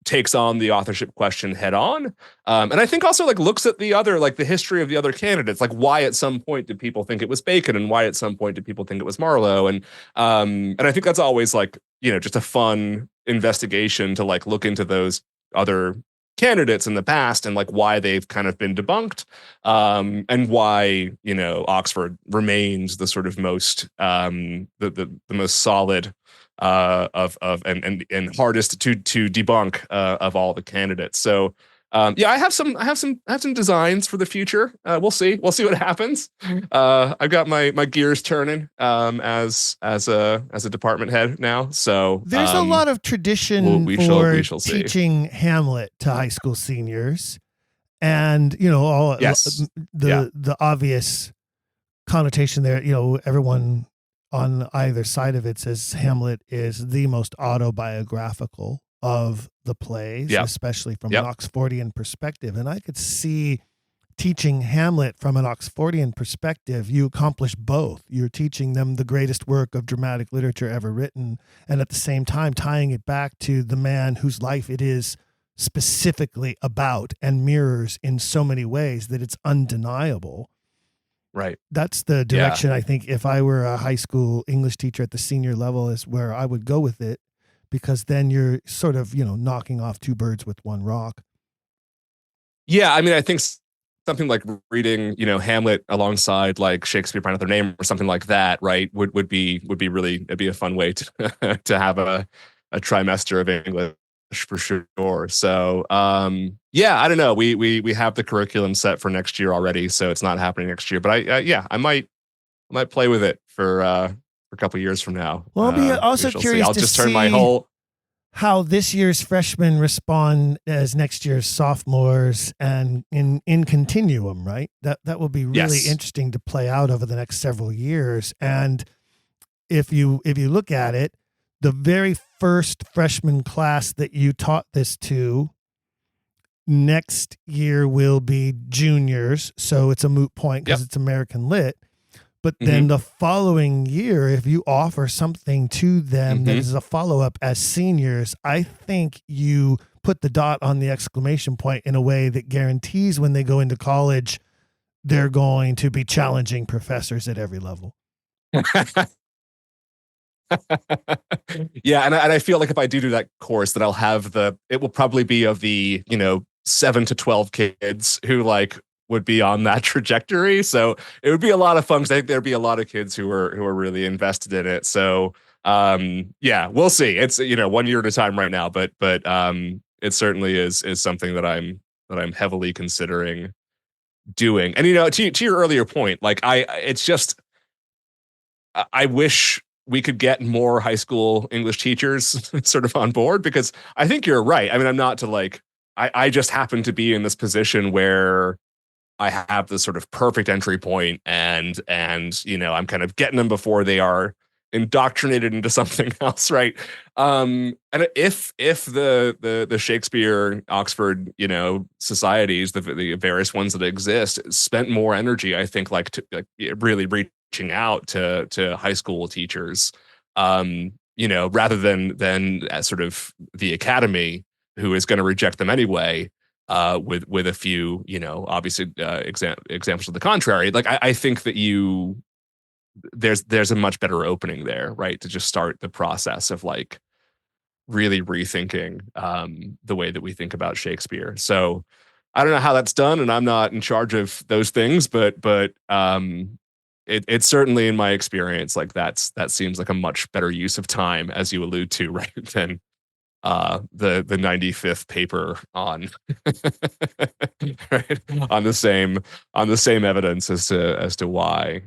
takes on the authorship question head on, and I think also like looks at the other, like the history of the other candidates, like why at some point did people think it was Bacon and why at some point did people think it was Marlowe, and I think that's always like just a fun investigation to like look into those other candidates in the past and like why they've kind of been debunked, and why Oxford remains the sort of most the most solid and hardest to debunk of all the candidates. So Yeah, I have some designs for the future. We'll see what happens. I've got my gears turning as a department head now. So there's a lot of tradition we for shall see. teaching Hamlet to high school seniors, and Yes. the obvious connotation there. Everyone on either side of it says Hamlet is the most autobiographical of the plays, especially from an Oxfordian perspective. And I could see teaching Hamlet from an Oxfordian perspective, you accomplish both. You're teaching them the greatest work of dramatic literature ever written, and at the same time tying it back to the man whose life it is specifically about and mirrors in so many ways that it's undeniable. Right. That's the direction I think if I were a high school English teacher at the senior level is where I would go with it, because then you're sort of, knocking off two birds with one rock. Yeah, I mean, I think something like reading, Hamlet alongside like Shakespeare by Another Name or something like that, right? Would be really, it'd be a fun way to to have a trimester of English for sure. So I don't know. We have the curriculum set for next year already, so it's not happening next year. But I might play with it for a couple years from now. Well, I'll be also curious I'll to just turn see my whole how this year's freshmen respond as next year's sophomores, and in continuum, right? That will be really interesting to play out over the next several years. And if you look at it, the very first freshman class that you taught this to next year will be juniors, so it's a moot point because it's American Lit. But then the following year, if you offer something to them that is a follow-up as seniors, I think you put the dot on the exclamation point in a way that guarantees when they go into college, they're going to be challenging professors at every level. Yeah, and I feel like if I do that course, that I'll have it will probably be of the 7 to 12 kids who like would be on that trajectory. So it would be a lot of fun because I think there'd be a lot of kids who are really invested in it. So we'll see. It's 1 year at a time right now, but it certainly is something that I'm heavily considering doing. And to your earlier point, like I wish we could get more high school English teachers sort of on board, because I think you're right. I mean, I'm not to like, I just happen to be in this position where I have this sort of perfect entry point, and I'm kind of getting them before they are indoctrinated into something else, right? And if the Shakespeare Oxford societies, the various ones that exist, spent more energy, I think, like really reaching out to high school teachers, rather than sort of the academy, who is going to reject them anyway. With a few, obviously examples of the contrary. Like I think that there's a much better opening there, right? To just start the process of like really rethinking the way that we think about Shakespeare. So I don't know how that's done, and I'm not in charge of those things, but it's certainly in my experience, like that seems like a much better use of time, as you allude to, right? Than the 95th paper on right, on the same evidence as to why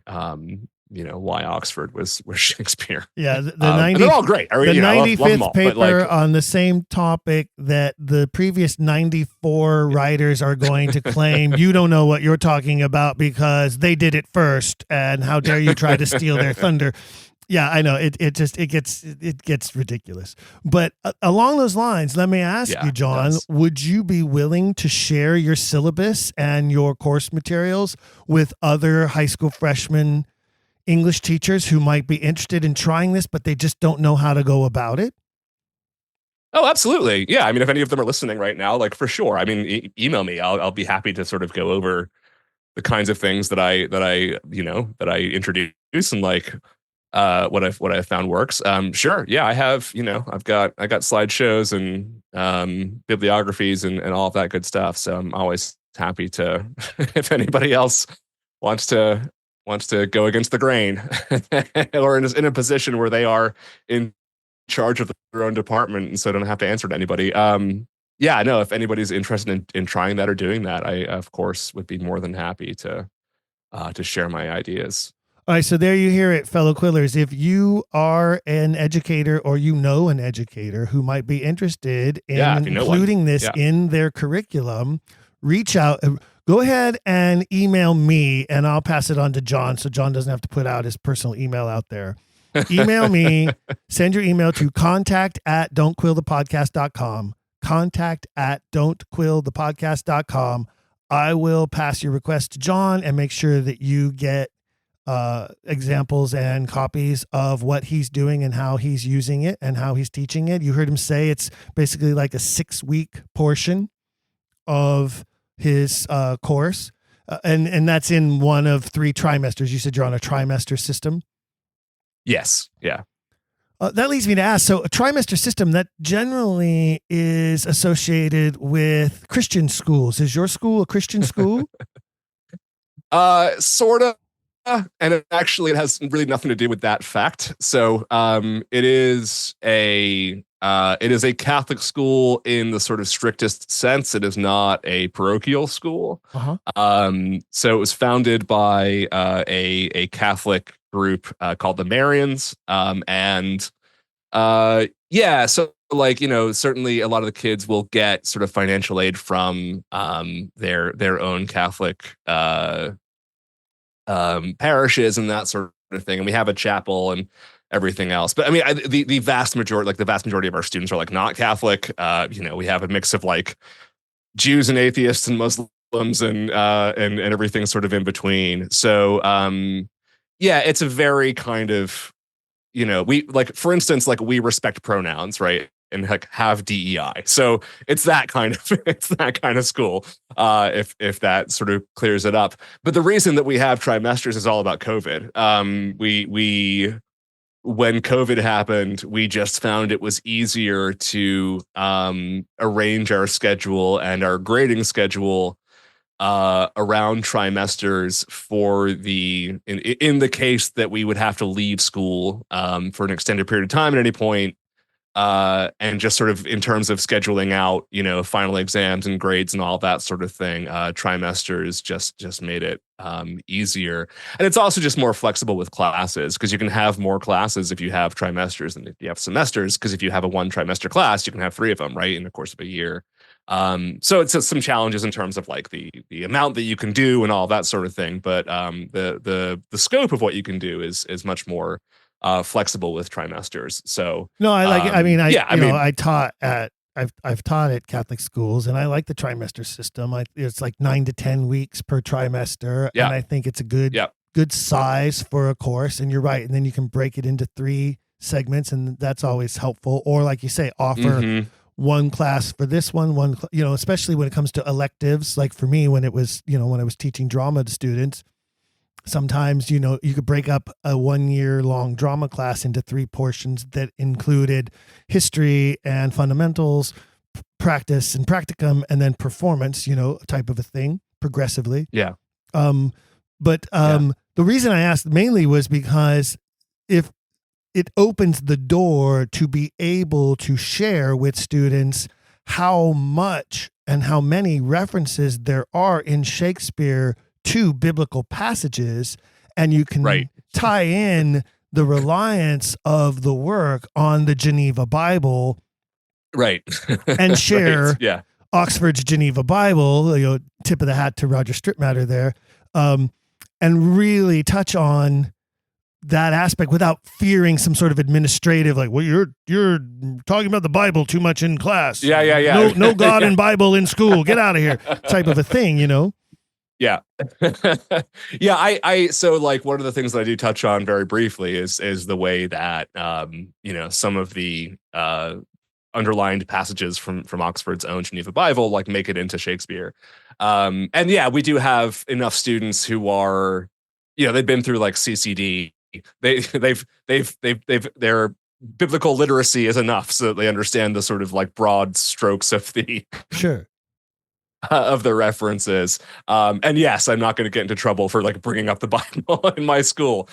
why Oxford was Shakespeare. Yeah, they're all great. The 95th paper on the same topic that the previous 94 writers are going to claim you don't know what you're talking about because they did it first, and how dare you try to steal their thunder. Yeah, I know it gets ridiculous. But along those lines, let me ask you, John, would you be willing to share your syllabus and your course materials with other high school freshmen English teachers who might be interested in trying this, but they just don't know how to go about it? Oh, absolutely. Yeah. I mean, if any of them are listening right now, like for sure. I mean, email me. I'll be happy to sort of go over the kinds of things that I introduce, and like what I found works. Sure. Yeah, I have, I got slideshows and bibliographies and all of that good stuff. So I'm always happy to, if anybody else wants to go against the grain or in a position where they are in charge of their own department and so don't have to answer to anybody. yeah, no, if anybody's interested in trying that or doing that, I of course would be more than happy to share my ideas. All right, so there you hear it, fellow Quillers. If you are an educator or you know an educator who might be interested in If you know including one. this Yeah. in their curriculum, reach out. Go ahead and email me, and I'll pass it on to John so John doesn't have to put out his personal email out there. Email me, send your email to contact@don'tquillthepodcast.com. Contact@don'tquillthepodcast.com. I will pass your request to John and make sure that you get examples and copies of what he's doing and how he's using it and how he's teaching it. You heard him say it's basically like a 6-week portion of his course. And that's in one of 3 trimesters. You said you're on a trimester system. Yes. Yeah. That leads me to ask, so a trimester system that generally is associated with Christian schools. Is your school a Christian school? Sort of. And it has really nothing to do with that fact. So it is a Catholic school in the sort of strictest sense. It is not a parochial school. So it was founded by a Catholic group called the Marians. So like, certainly a lot of the kids will get sort of financial aid from their own Catholic parishes and that sort of thing. And we have a chapel and everything else. But I mean, the vast majority of our students are like not Catholic. We have a mix of like Jews and atheists and Muslims and everything sort of in between. So it's a very kind of, we like, for instance, like we respect pronouns, right? And like have DEI. So it's that kind of school. If that sort of clears it up. But the reason that we have trimesters is all about COVID. When COVID happened, we just found it was easier to arrange our schedule and our grading schedule around trimesters for in the case that we would have to leave school for an extended period of time at any point. And just sort of in terms of scheduling out, final exams and grades and all that sort of thing, trimesters just made it easier. And it's also just more flexible with classes because you can have more classes if you have trimesters than if you have semesters. Because if you have a 1 trimester class, you can have 3 of them, right, in the course of a year. So it's some challenges in terms of like the amount that you can do and all that sort of thing. But the scope of what you can do is much more flexible with trimesters. So no, I like it. I mean, I've taught at Catholic schools and I like the trimester system. It's like 9 to 10 weeks per trimester. And I think it's a good size for a course. And you're right. And then you can break it into 3 segments and that's always helpful. Or like you say, offer one class for this one, especially when it comes to electives. Like for me, when it was, when I was teaching drama to students, sometimes, you could break up a 1-year-long drama class into 3 portions that included history and fundamentals, practice and practicum, and then performance, type of a thing progressively. Yeah. But the reason I asked mainly was because if it opens the door to be able to share with students how much and how many references there are in Shakespeare to biblical passages, and you can tie in the reliance of the work on the Geneva Bible, right, and share Oxford's Geneva Bible. Tip of the hat to Roger Strittmatter there, and really touch on that aspect without fearing some sort of administrative, like, well, you're talking about the Bible too much in class. Yeah. No God and Bible in school. Get out of here, type of a thing. Yeah. So like one of the things that I do touch on very briefly is the way that, some of the underlined passages from Oxford's own Geneva Bible, like make it into Shakespeare. We do have enough students who are, they've been through like CCD. Their biblical literacy is enough so that they understand the sort of like broad strokes of the of the references. And yes, I'm not going to get into trouble for like bringing up the Bible in my school,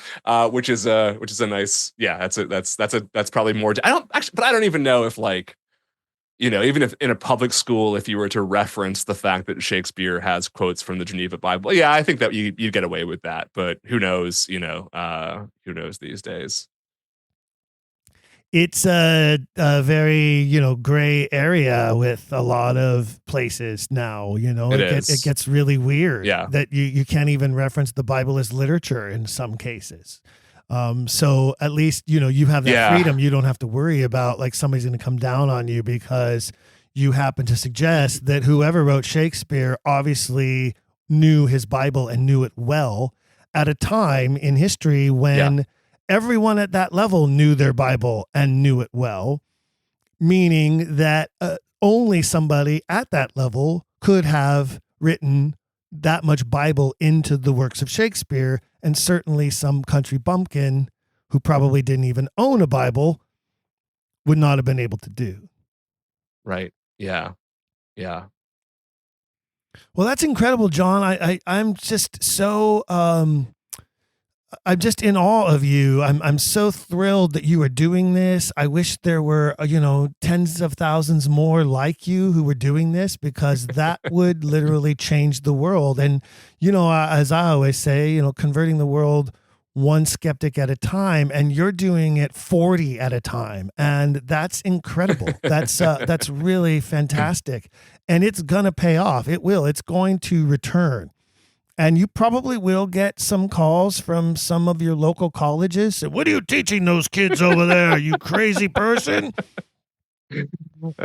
which is a nice, that's probably more. I don't even know if like even if in a public school, if you were to reference the fact that Shakespeare has quotes from the Geneva Bible, yeah, I think that you get away with that. But who knows? Who knows these days? It's a very, gray area with a lot of places now. It gets really weird that you can't even reference the Bible as literature in some cases. So at least, you have that freedom. You don't have to worry about like somebody's going to come down on you because you happen to suggest that whoever wrote Shakespeare obviously knew his Bible and knew it well at a time in history when everyone at that level knew their Bible and knew it well, meaning that only somebody at that level could have written that much Bible into the works of Shakespeare, and certainly some country bumpkin who probably didn't even own a Bible would not have been able to do. Right. Yeah. Yeah. Well, that's incredible, John. I'm just so I'm just in awe of you. I'm so thrilled that you are doing this. I wish there were, tens of thousands more like you who were doing this, because that would literally change the world. And, as I always say, converting the world one skeptic at a time, and you're doing it 40 at a time. And that's incredible. That's really fantastic. And it's going to pay off. It will. It's going to return. And you probably will get some calls from some of your local colleges. What are you teaching those kids over there, you crazy person?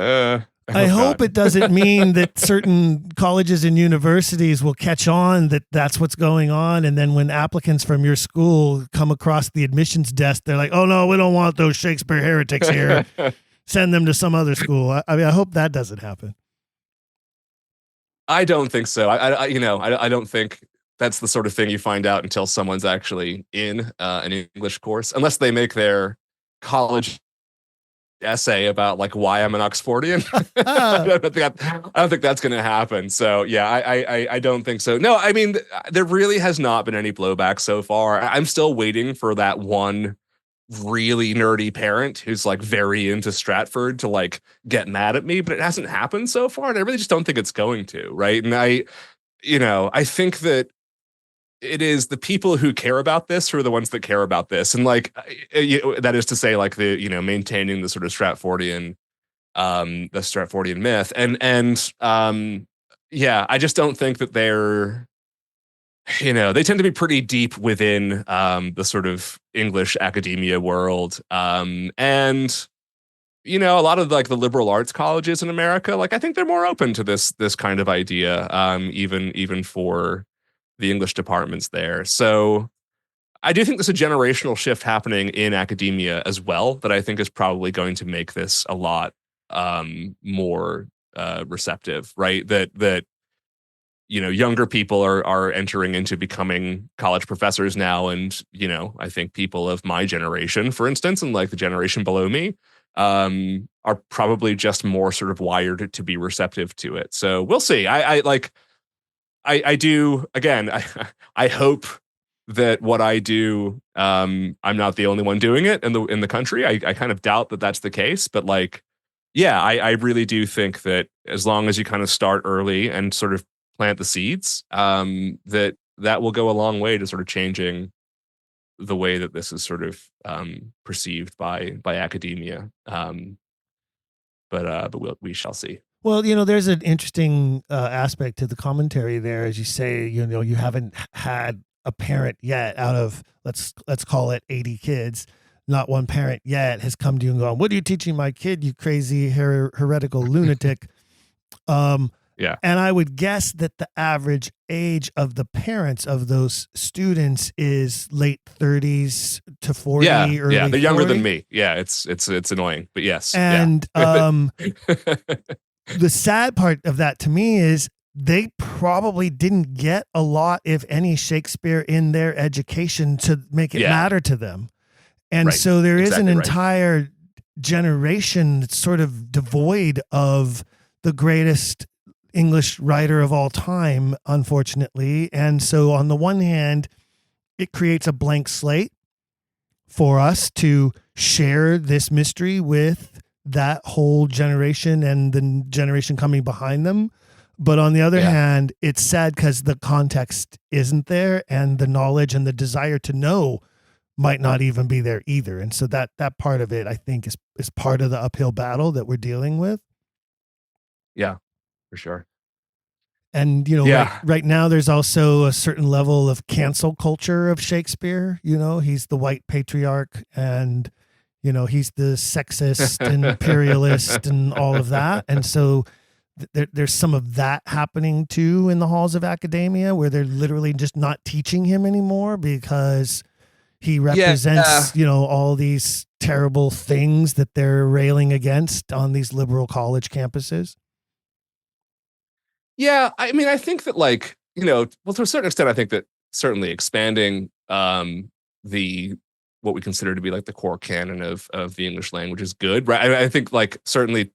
I hope it doesn't mean that certain colleges and universities will catch on that that's what's going on. And then when applicants from your school come across the admissions desk, they're like, oh, no, we don't want those Shakespeare heretics here. Send them to some other school. I hope that doesn't happen. I don't think so. I don't think that's the sort of thing you find out until someone's actually in an English course, unless they make their college essay about like why I'm an Oxfordian. I don't think that's going to happen. So yeah, I don't think so. No, I mean, there really has not been any blowback so far. I'm still waiting for that one really nerdy parent who's like very into Stratford to like get mad at me, but it hasn't happened so far, and I really just don't think it's going to, right? And I think that it is the people who care about this who are the ones that care about this, and like that is to say, like the maintaining the sort of Stratfordian myth, and I just don't think that they're they tend to be pretty deep within the sort of English academia world. And, a lot of like the liberal arts colleges in America, like I think they're more open to this kind of idea, even for the English departments there. So I do think there's a generational shift happening in academia as well that I think is probably going to make this a lot more receptive, right? That younger people are entering into becoming college professors now. And, I think people of my generation, for instance, and like the generation below me, are probably just more sort of wired to be receptive to it. So we'll see. I do, again, I hope that what I do, I'm not the only one doing it in the country. I kind of doubt that that's the case, but like, yeah, I really do think that as long as you kind of start early and sort of plant the seeds, that will go a long way to sort of changing the way that this is sort of perceived by academia. But we shall see. Well, there's an interesting aspect to the commentary there, as you say. You haven't had a parent yet out of let's call it 80 kids. Not one parent yet has come to you and gone, "What are you teaching my kid, you crazy heretical lunatic?" Yeah. And I would guess that the average age of the parents of those students is late 30s to 40. Yeah, early they're younger 40. than me. Yeah, it's annoying, but yes. And the sad part of that to me is they probably didn't get a lot, if any, Shakespeare in their education to make it matter to them. And right. So there is an Exactly entire generation that's sort of devoid of the greatest English writer of all time, unfortunately. And so on the one hand, it creates a blank slate for us to share this mystery with that whole generation and the generation coming behind them. But on the other hand, it's sad because the context isn't there, and the knowledge and the desire to know might not even be there either. And so that part of it, I think, is part of the uphill battle that we're dealing with. Yeah, for sure. And, right now there's also a certain level of cancel culture of Shakespeare. He's the white patriarch, and, he's the sexist and imperialist and all of that. And so there's some of that happening too in the halls of academia, where they're literally just not teaching him anymore because he represents, all these terrible things that they're railing against on these liberal college campuses. Yeah, I mean, I think that, like, well, to a certain extent, I think that certainly expanding the what we consider to be like the core canon of the English language is good, right? I think, like, certainly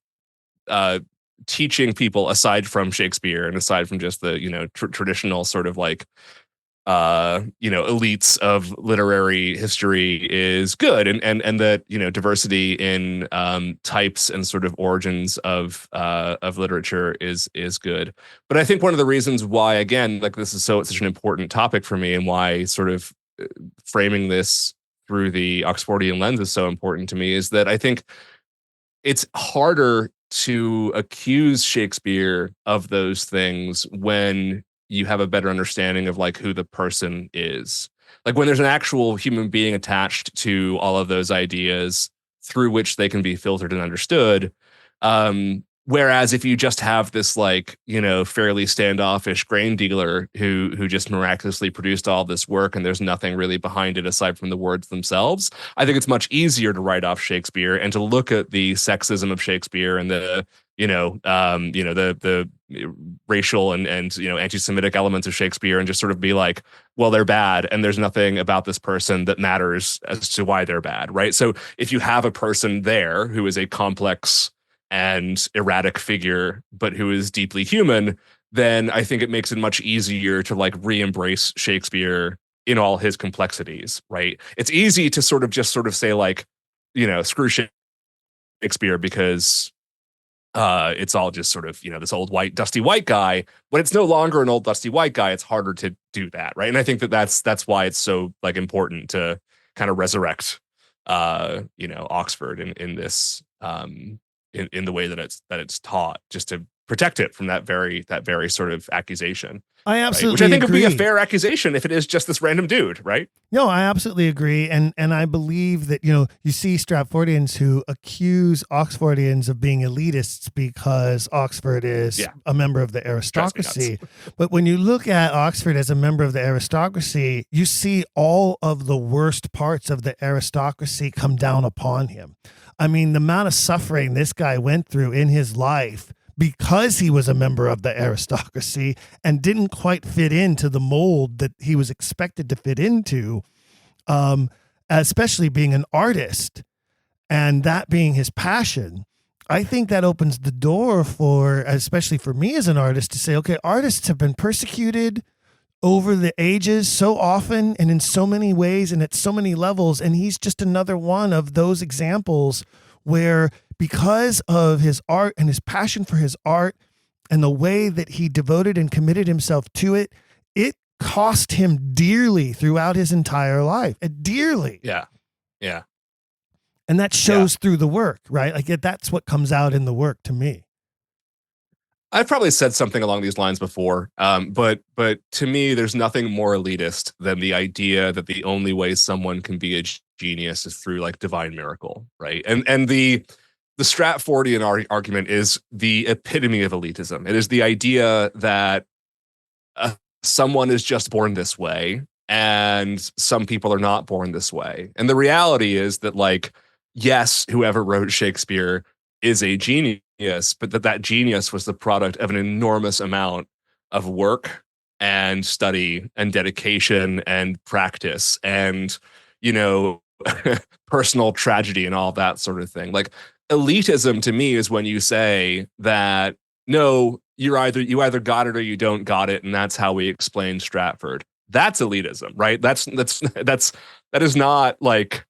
teaching people aside from Shakespeare and aside from just the traditional sort of like elites of literary history is good, and that diversity in types and sort of origins of literature is good. But I think one of the reasons why, again, like, this is such an important topic for me, and why sort of framing this through the Oxfordian lens is so important to me, is that I think it's harder to accuse Shakespeare of those things when you have a better understanding of, like, who the person is. Like, when there's an actual human being attached to all of those ideas through which they can be filtered and understood. Whereas if you just have this, like, fairly standoffish grain dealer who just miraculously produced all this work, and there's nothing really behind it aside from the words themselves, I think it's much easier to write off Shakespeare and to look at the sexism of Shakespeare and the the racial and anti-Semitic elements of Shakespeare, and just sort of be like, well, they're bad, and there's nothing about this person that matters as to why they're bad, right? So if you have a person there who is a complex and erratic figure, but who is deeply human, then I think it makes it much easier to, like, re-embrace Shakespeare in all his complexities, right? It's easy to sort of say, like, screw Shakespeare because it's all just sort of, this old dusty white guy. When it's no longer an old dusty white guy, it's harder to do that, right? And I think that's why it's so, like, important to kind of resurrect Oxford in this in the way that it's taught, just to protect it from that very sort of accusation. I absolutely right? Which I think agree. would be a fair accusation if it is just this random dude, right? No, I absolutely agree. And I believe that, you see Stratfordians who accuse Oxfordians of being elitists because Oxford is a member of the aristocracy. But when you look at Oxford as a member of the aristocracy, you see all of the worst parts of the aristocracy come down upon him. I mean, the amount of suffering this guy went through in his life because he was a member of the aristocracy and didn't quite fit into the mold that he was expected to fit into, especially being an artist and that being his passion. I think that opens the door for, especially for me as an artist, to say, okay, artists have been persecuted over the ages so often and in so many ways and at so many levels. And he's just another one of those examples where, because of his art and his passion for his art and the way that he devoted and committed himself to it, it cost him dearly throughout his entire life. Dearly. Yeah. Yeah. And that shows through the work, right? Like, that's what comes out in the work to me. I've probably said something along these lines before, but to me, there's nothing more elitist than the idea that the only way someone can be a genius is through, like, divine miracle, right? And the Stratfordian argument is the epitome of elitism. It is the idea that someone is just born this way, and some people are not born this way. And the reality is that, like, yes, whoever wrote Shakespeare is a genius, but that genius was the product of an enormous amount of work and study and dedication and practice and, personal tragedy and all that sort of thing. Like, elitism to me is when you say that, no, you either got it or you don't got it, and that's how we explain Stratford. That's elitism, right? That is not, like,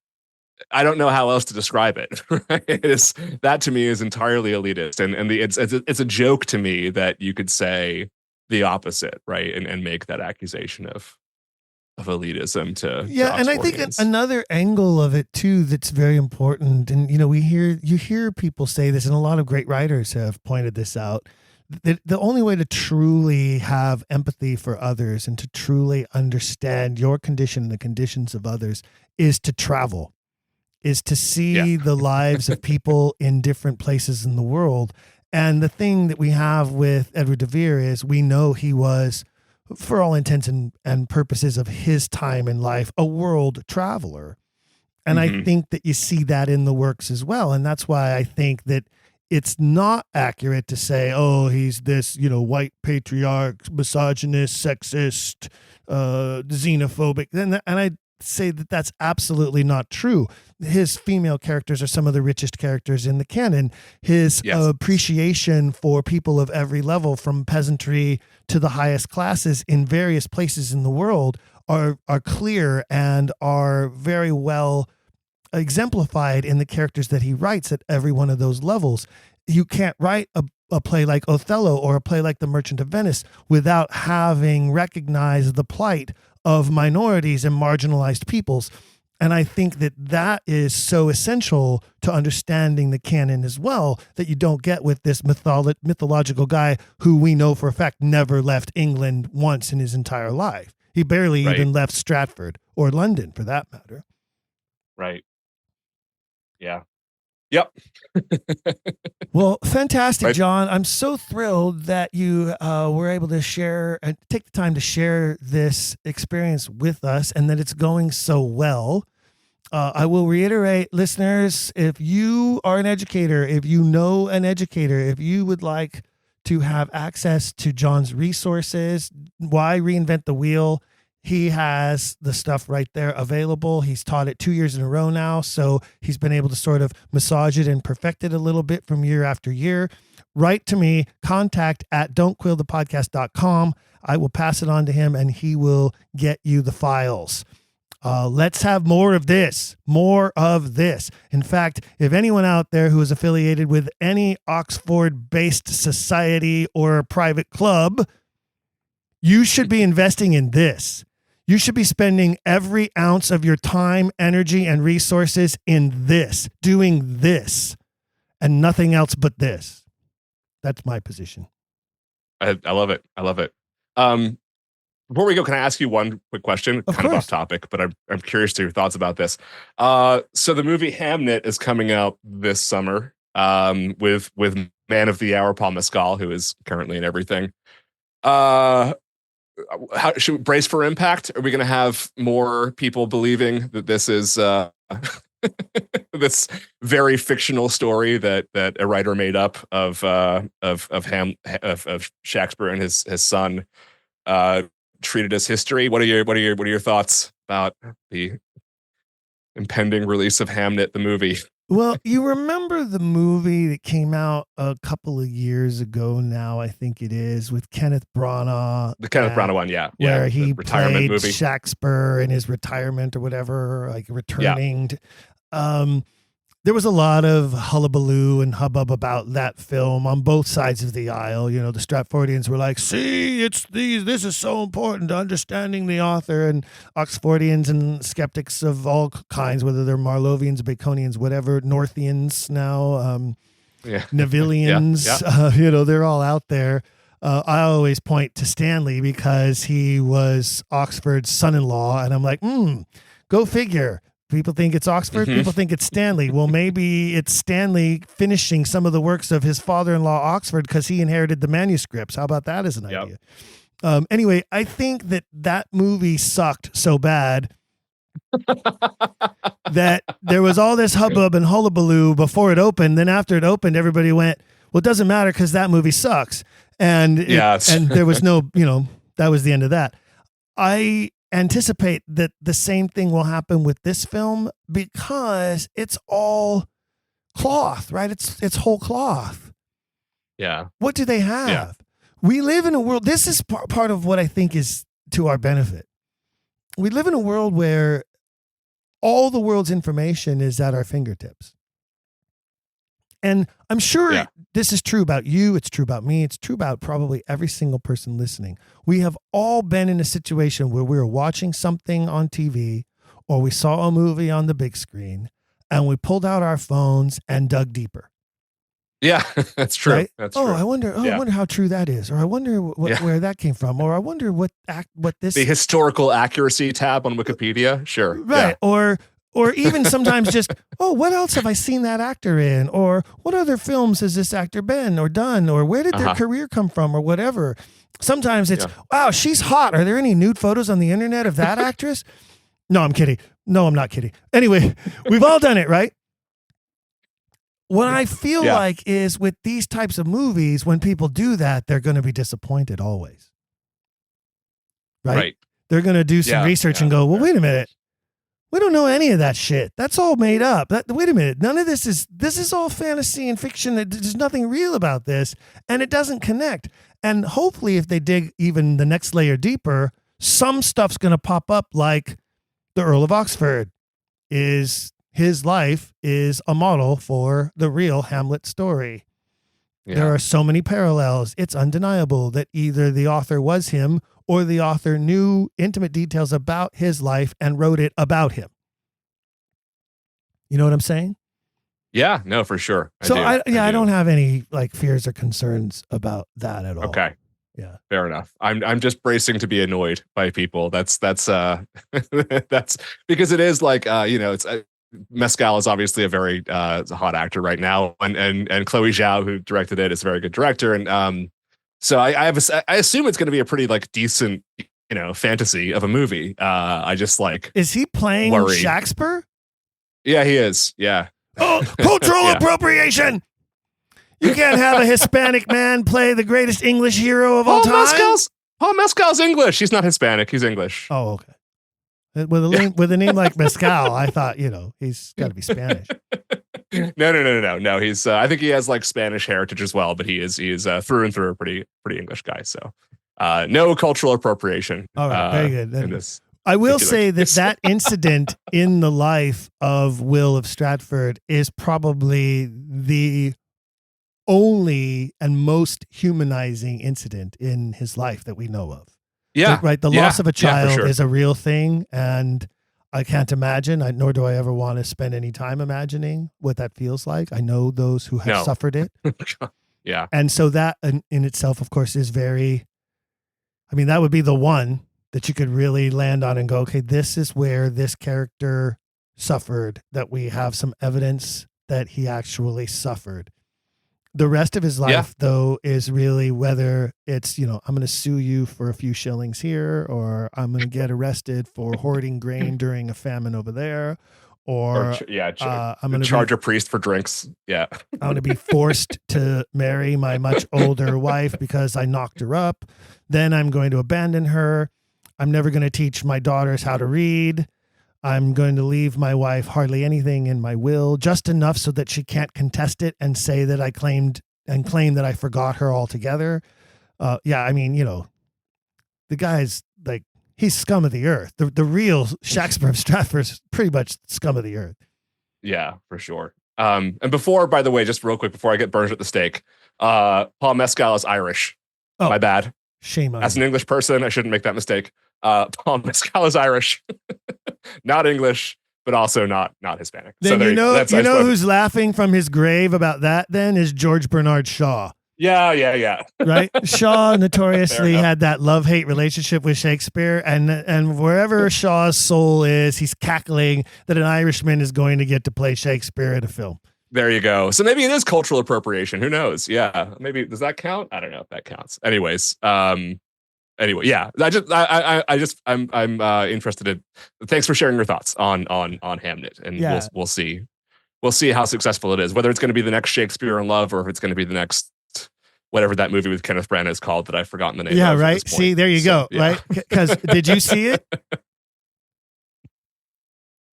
I don't know how else to describe it. Right? It is, that to me is entirely elitist, and it's a joke to me that you could say the opposite, right? And make that accusation of elitism to And I think Oxfordians. another angle of it too that's very important, and you hear people say this, and a lot of great writers have pointed this out. The only way to truly have empathy for others and to truly understand your condition and the conditions of others is to travel, is to see the lives of people in different places in the world. And the thing that we have with Edward de Vere is we know he was, for all intents and purposes of his time in life, a world traveler. And I think that you see that in the works as well. And that's why I think that it's not accurate to say, oh, he's this, white patriarch, misogynist, sexist, xenophobic. And I say that that's absolutely not true. His female characters are some of the richest characters in the canon. His appreciation for people of every level, from peasantry to the highest classes in various places in the world, are clear and are very well exemplified in the characters that he writes at every one of those levels. You can't write a play like Othello or a play like The Merchant of Venice without having recognized the plight of minorities and marginalized peoples. And I think that is so essential to understanding the canon as well, that you don't get with this mythological guy who we know for a fact never left England once in his entire life. He barely even left Stratford or London, for that matter. Right. Yeah. Yep. Well, fantastic, John. I'm so thrilled that you were able to share and take the time to share this experience with us, and that it's going so well. I will reiterate, listeners, if you are an educator, if you know an educator, if you would like to have access to John's resources, why reinvent the wheel? He has the stuff right there available. He's taught it 2 years in a row now, so he's been able to sort of massage it and perfect it a little bit from year after year. Write to me, contact@don'tquillthepodcast.com. I will pass it on to him, and he will get you the files. Let's have more of this. In fact, if anyone out there who is affiliated with any Oxford-based society or private club, you should be investing in this. You should be spending every ounce of your time, energy, and resources in this, doing this, and nothing else but this. That's my position. I love it. I love it. Before we go, can I ask you one quick question? Of kind course. of off topic, but I'm curious to your thoughts about this. So the movie Hamnet is coming out this summer with Man of the Hour Paul Mescal, who is currently in everything. How should we brace for impact? Are we going to have more people believing that this is this very fictional story that a writer made up of Shakespeare and his son, treated as history? What are your thoughts about the impending release of Hamnet the movie? Well, you remember the movie that came out a couple of years ago now, I think it is, with Kenneth Branagh. The Kenneth Branagh one, yeah. Where he retirement played movie. Shakespeare in his retirement or whatever, like returning. There was a lot of hullabaloo and hubbub about that film on both sides of the aisle. You know, the Stratfordians were like, see, this is so important to understanding the author, and Oxfordians and skeptics of all kinds, whether they're Marlovians, Baconians, whatever, Northians now, Nevillians, they're all out there. I always point to Stanley because he was Oxford's son-in-law, and I'm like, go figure. People think it's Oxford. People think it's Stanley. Well, maybe it's Stanley finishing some of the works of his father-in-law, Oxford, because he inherited the manuscripts. How about that as an idea? Anyway, I think that movie sucked so bad that there was all this hubbub and hullabaloo before it opened. Then after it opened, everybody went, well, it doesn't matter because that movie sucks. And and there was no, that was the end of that. I anticipate that the same thing will happen with this film because it's all cloth, right? It's whole cloth. Yeah. What do they have? We live in a world, this is part of what I think is to our benefit. We live in a world where all the world's information is at our fingertips. And I'm sure this is true about you. It's true about me. It's true about probably every single person listening. We have all been in a situation where we were watching something on TV or we saw a movie on the big screen and we pulled out our phones and dug deeper. Yeah, that's true. Right? That's true. true. I wonder how true that is. Or I wonder where that came from. Or I wonder what this... The historical accuracy tab on Wikipedia. Sure. Right. Yeah. Or even sometimes just, what else have I seen that actor in? Or what other films has this actor been or done? Or where did their career come from or whatever? Sometimes it's, wow, she's hot. Are there any nude photos on the internet of that actress? No, I'm kidding. No, I'm not kidding. Anyway, we've all done it, right? What I feel like is with these types of movies, when people do that, they're going to be disappointed always. Right? They're going to do some research and go, well, wait a minute. We don't know any of that shit. That's all made up. Wait a minute. None of this is all fantasy and fiction. There's nothing real about this, and it doesn't connect. And hopefully if they dig even the next layer deeper, some stuff's going to pop up like the Earl of Oxford his life is a model for the real Hamlet story. Yeah. There are so many parallels. It's undeniable that either the author was him or the author knew intimate details about his life and wrote it about him. You know what I'm saying? Yeah, no, for sure. I don't have any fears or concerns about that at all. Okay. Yeah. Fair enough. I'm just bracing to be annoyed by people. That's that's because it is it's Mescal is obviously a very hot actor right now, and Chloe Zhao, who directed it, is a very good director, and so I assume it's going to be a pretty decent fantasy of a movie. I just is he playing Shakespeare? Yeah, he is. Yeah. Oh, cultural appropriation. You can't have a Hispanic man play the greatest English hero of all time. Paul Mescal's English. He's not Hispanic. He's English. Oh, okay. With a name like Mescal, I thought, he's got to be Spanish. No. He's I think he has Spanish heritage as well, but he is through and through a pretty English guy. So no cultural appropriation. All right, very good. In this I will say that incident in the life of Will of Stratford is probably the only and most humanizing incident in his life that we know of. Yeah. Right. The loss of a child is a real thing. And I can't imagine, nor do I ever want to spend any time imagining what that feels like. I know those who have suffered it. Yeah. And so that in itself, of course, is that would be the one that you could really land on and go, okay, this is where this character suffered, that we have some evidence that he actually suffered. The rest of his life, though, is really whether it's, I'm going to sue you for a few shillings here, or I'm going to get arrested for hoarding grain during a famine over there, or I'm going to charge a priest for drinks. Yeah. I'm going to be forced to marry my much older wife because I knocked her up. Then I'm going to abandon her. I'm never going to teach my daughters how to read. I'm going to leave my wife hardly anything in my will, just enough so that she can't contest it and say that I claim that I forgot her altogether. The guy's he's scum of the earth. The real Shakespeare of Stratford is pretty much scum of the earth. Yeah, for sure. And before, by the way, just real quick, before I get burned at the stake, Paul Mescal is Irish. Oh, my bad. Shame on As an English person, I shouldn't make that mistake. Paul Mescal is Irish, not English, but also not Hispanic. Then so who's laughing from his grave about that? Then is George Bernard Shaw. Yeah. Right, Shaw notoriously had that love-hate relationship with Shakespeare, and wherever Shaw's soul is, he's cackling that an Irishman is going to get to play Shakespeare in a film. There you go. So maybe it is cultural appropriation. Who knows? Yeah, maybe does that count? I don't know if that counts. Anyways, yeah. I'm interested in. Thanks for sharing your thoughts on Hamnet, and we'll see how successful it is. Whether it's going to be the next Shakespeare in Love, or if it's going to be the next whatever that movie with Kenneth Branagh is called that I've forgotten the name. Yeah, of right. See, there you go. Yeah. Right? Because did you see it?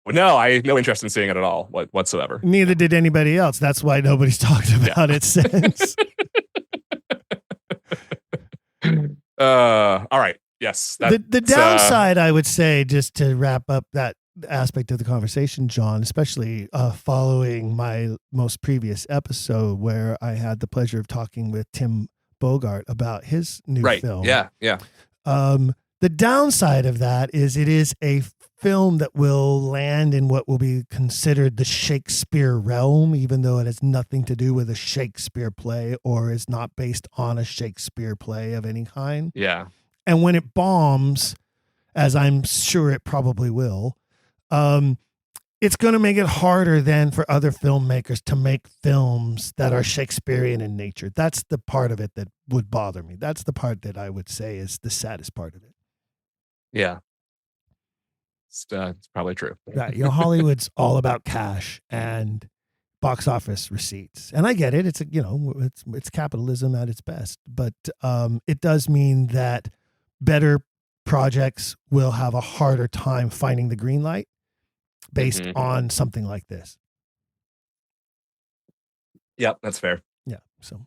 No, I have no interest in seeing it at all whatsoever. Neither did anybody else. That's why nobody's talked about it since. All right. Yes. The downside, I would say, just to wrap up that aspect of the conversation, John, especially following my most previous episode where I had the pleasure of talking with Tim Bogart about his new film. Yeah. The downside of that is it is a film that will land in what will be considered the Shakespeare realm, even though it has nothing to do with a Shakespeare play or is not based on a Shakespeare play of any kind. Yeah. And when it bombs, as I'm sure it probably will, it's going to make it harder then for other filmmakers to make films that are Shakespearean in nature. That's the part of it that would bother me. That's the part that I would say is the saddest part of it. Yeah. It's probably true. Right. Hollywood's all about cash and box office receipts. And I get it. It's it's capitalism at its best, but it does mean that better projects will have a harder time finding the green light based on something like this. Yep, that's fair. Yeah. So,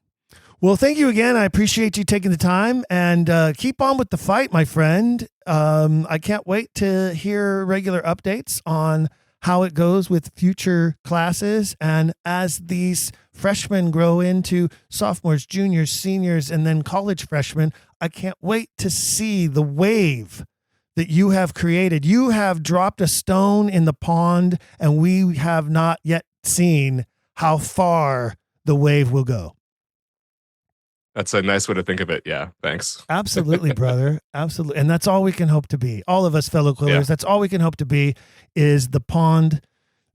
well, thank you again. I appreciate you taking the time and keep on with the fight, my friend. I can't wait to hear regular updates on how it goes with future classes. And as these freshmen grow into sophomores, juniors, seniors, and then college freshmen, I can't wait to see the wave that you have created. You have dropped a stone in the pond, and we have not yet seen how far the wave will go. That's a nice way to think of it. Yeah. Thanks. Absolutely, brother. Absolutely. And that's all we can hope to be. All of us fellow quillers, Yeah. that's all we can hope to be is the pond,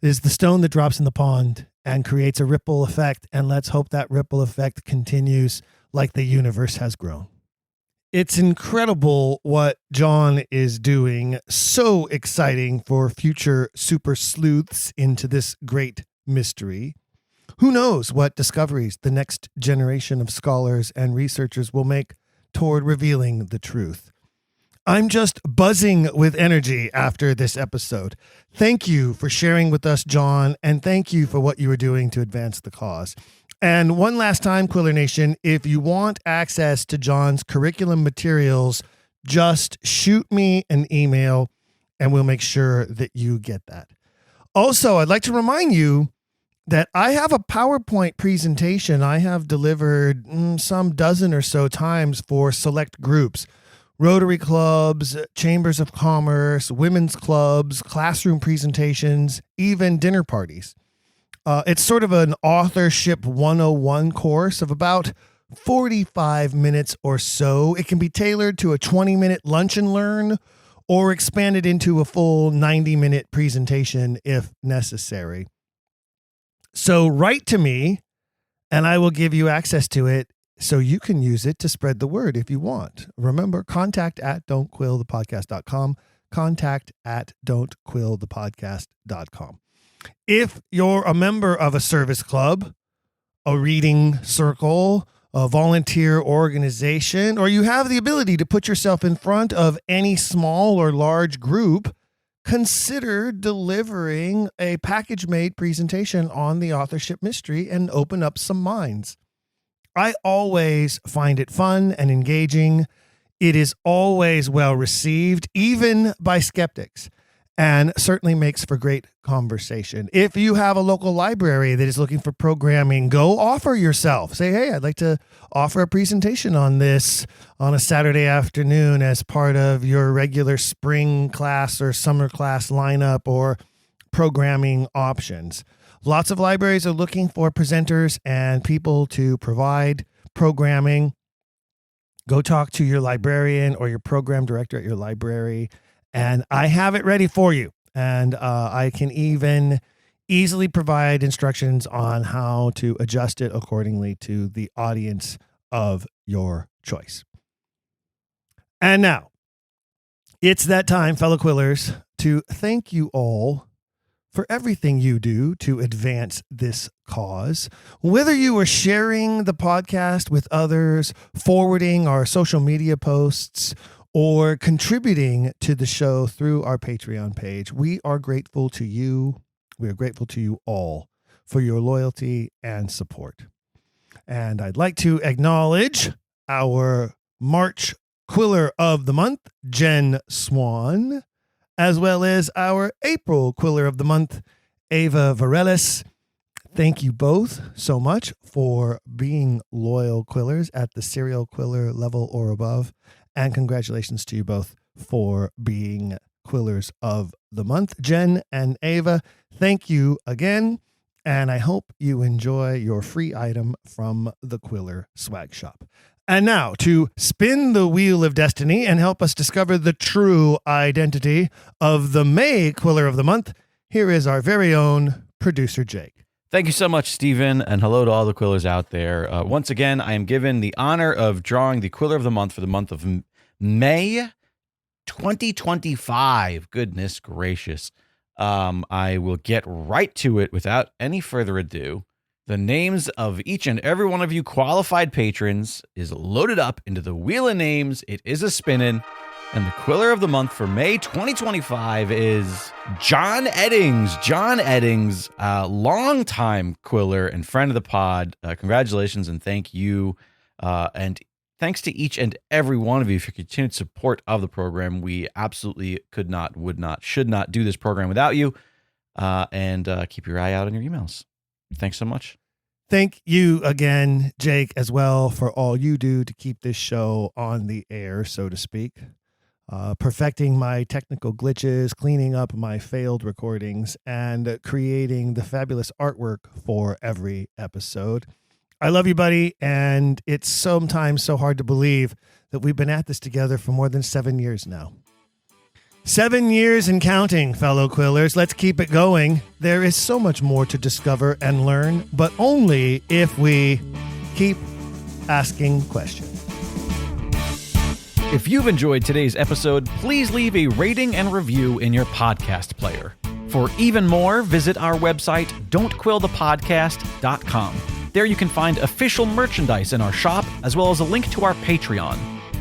is the stone that drops in the pond and creates a ripple effect. And let's hope that ripple effect continues like the universe has grown. It's incredible what John is doing. So exciting for future super sleuths into this great mystery. Who knows what discoveries the next generation of scholars and researchers will make toward revealing the truth. I'm just buzzing with energy after this episode. Thank you for sharing with us, John, and thank you for what you are doing to advance the cause. And one last time, Quiller Nation, if you want access to John's curriculum materials, just shoot me an email and we'll make sure that you get that. Also, I'd like to remind you that I have a PowerPoint presentation I have delivered some dozen or so times for select groups, Rotary clubs, chambers of commerce, women's clubs, classroom presentations, even dinner parties. It's sort of an authorship 101 course of about 45 minutes or so. It can be tailored to a 20-minute lunch and learn or expanded into a full 90-minute presentation if necessary. So write to me and I will give you access to it so you can use it to spread the word if you want. Remember, contact@don'tquillthepodcast.com, contact@don'tquillthepodcast.com. If you're a member of a service club, a reading circle, a volunteer organization, or you have the ability to put yourself in front of any small or large group, consider delivering a package-made presentation on the authorship mystery and open up some minds. I always find it fun and engaging. It is always well received, even by skeptics, and certainly makes for great conversation. If you have a local library that is looking for programming, go offer yourself. Say, hey, I'd like to offer a presentation on this on a Saturday afternoon as part of your regular spring class or summer class lineup or programming options. Lots of libraries are looking for presenters and people to provide programming. Go talk to your librarian or your program director at your library, and I have it ready for you. And I can even easily provide instructions on how to adjust it accordingly to the audience of your choice. And now, it's that time, fellow Quillers, to thank you all for everything you do to advance this cause. Whether you are sharing the podcast with others, forwarding our social media posts, or contributing to the show through our Patreon page, we are grateful to you. We are grateful to you all for your loyalty and support. And I'd like to acknowledge our March Quiller of the Month, Jen Swan, as well as our April Quiller of the Month, Ava Varelas. Thank you both so much for being loyal quillers at the serial quiller level or above. And congratulations to you both for being Quillers of the Month. Jen and Ava, thank you again. And I hope you enjoy your free item from the Quiller Swag Shop. And now, to spin the wheel of destiny and help us discover the true identity of the May Quiller of the Month, here is our very own producer, Jake. Thank you so much, Stephen, and hello to all the Quillers out there. Once again, I am given the honor of drawing the Quiller of the Month for the month of May 2025. Goodness gracious. I will get right to it without any further ado. The names of each and every one of you qualified patrons is loaded up into the wheel of names. It is a spinning. And the Quiller of the Month for May 2025 is John Eddings. John Eddings, longtime Quiller and friend of the pod. Congratulations and thank you. And thanks to each and every one of you for your continued support of the program. We absolutely could not, would not, should not do this program without you. And keep your eye out on your emails. Thanks so much. Thank you again, Jake, as well, for all you do to keep this show on the air, so to speak. Perfecting my technical glitches, cleaning up my failed recordings, and creating the fabulous artwork for every episode. I love you, buddy, and it's sometimes so hard to believe that we've been at this together for more than 7 years now. 7 years and counting, fellow Quillers. Let's keep it going. There is so much more to discover and learn, but only if we keep asking questions. If you've enjoyed today's episode, please leave a rating and review in your podcast player. For even more, visit our website, don'tquillthepodcast.com. There you can find official merchandise in our shop, as well as a link to our Patreon.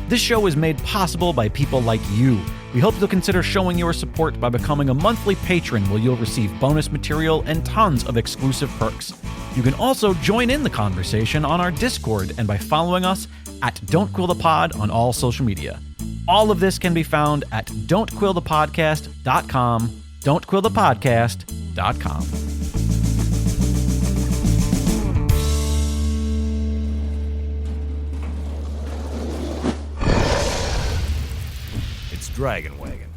This show is made possible by people like you. We hope you'll consider showing your support by becoming a monthly patron, where you'll receive bonus material and tons of exclusive perks. You can also join in the conversation on our Discord and by following us at Don't Quill the Pod on all social media. All of this can be found at don'tquillthepodcast.com, don'tquillthepodcast.com. It's Dragon Wagon.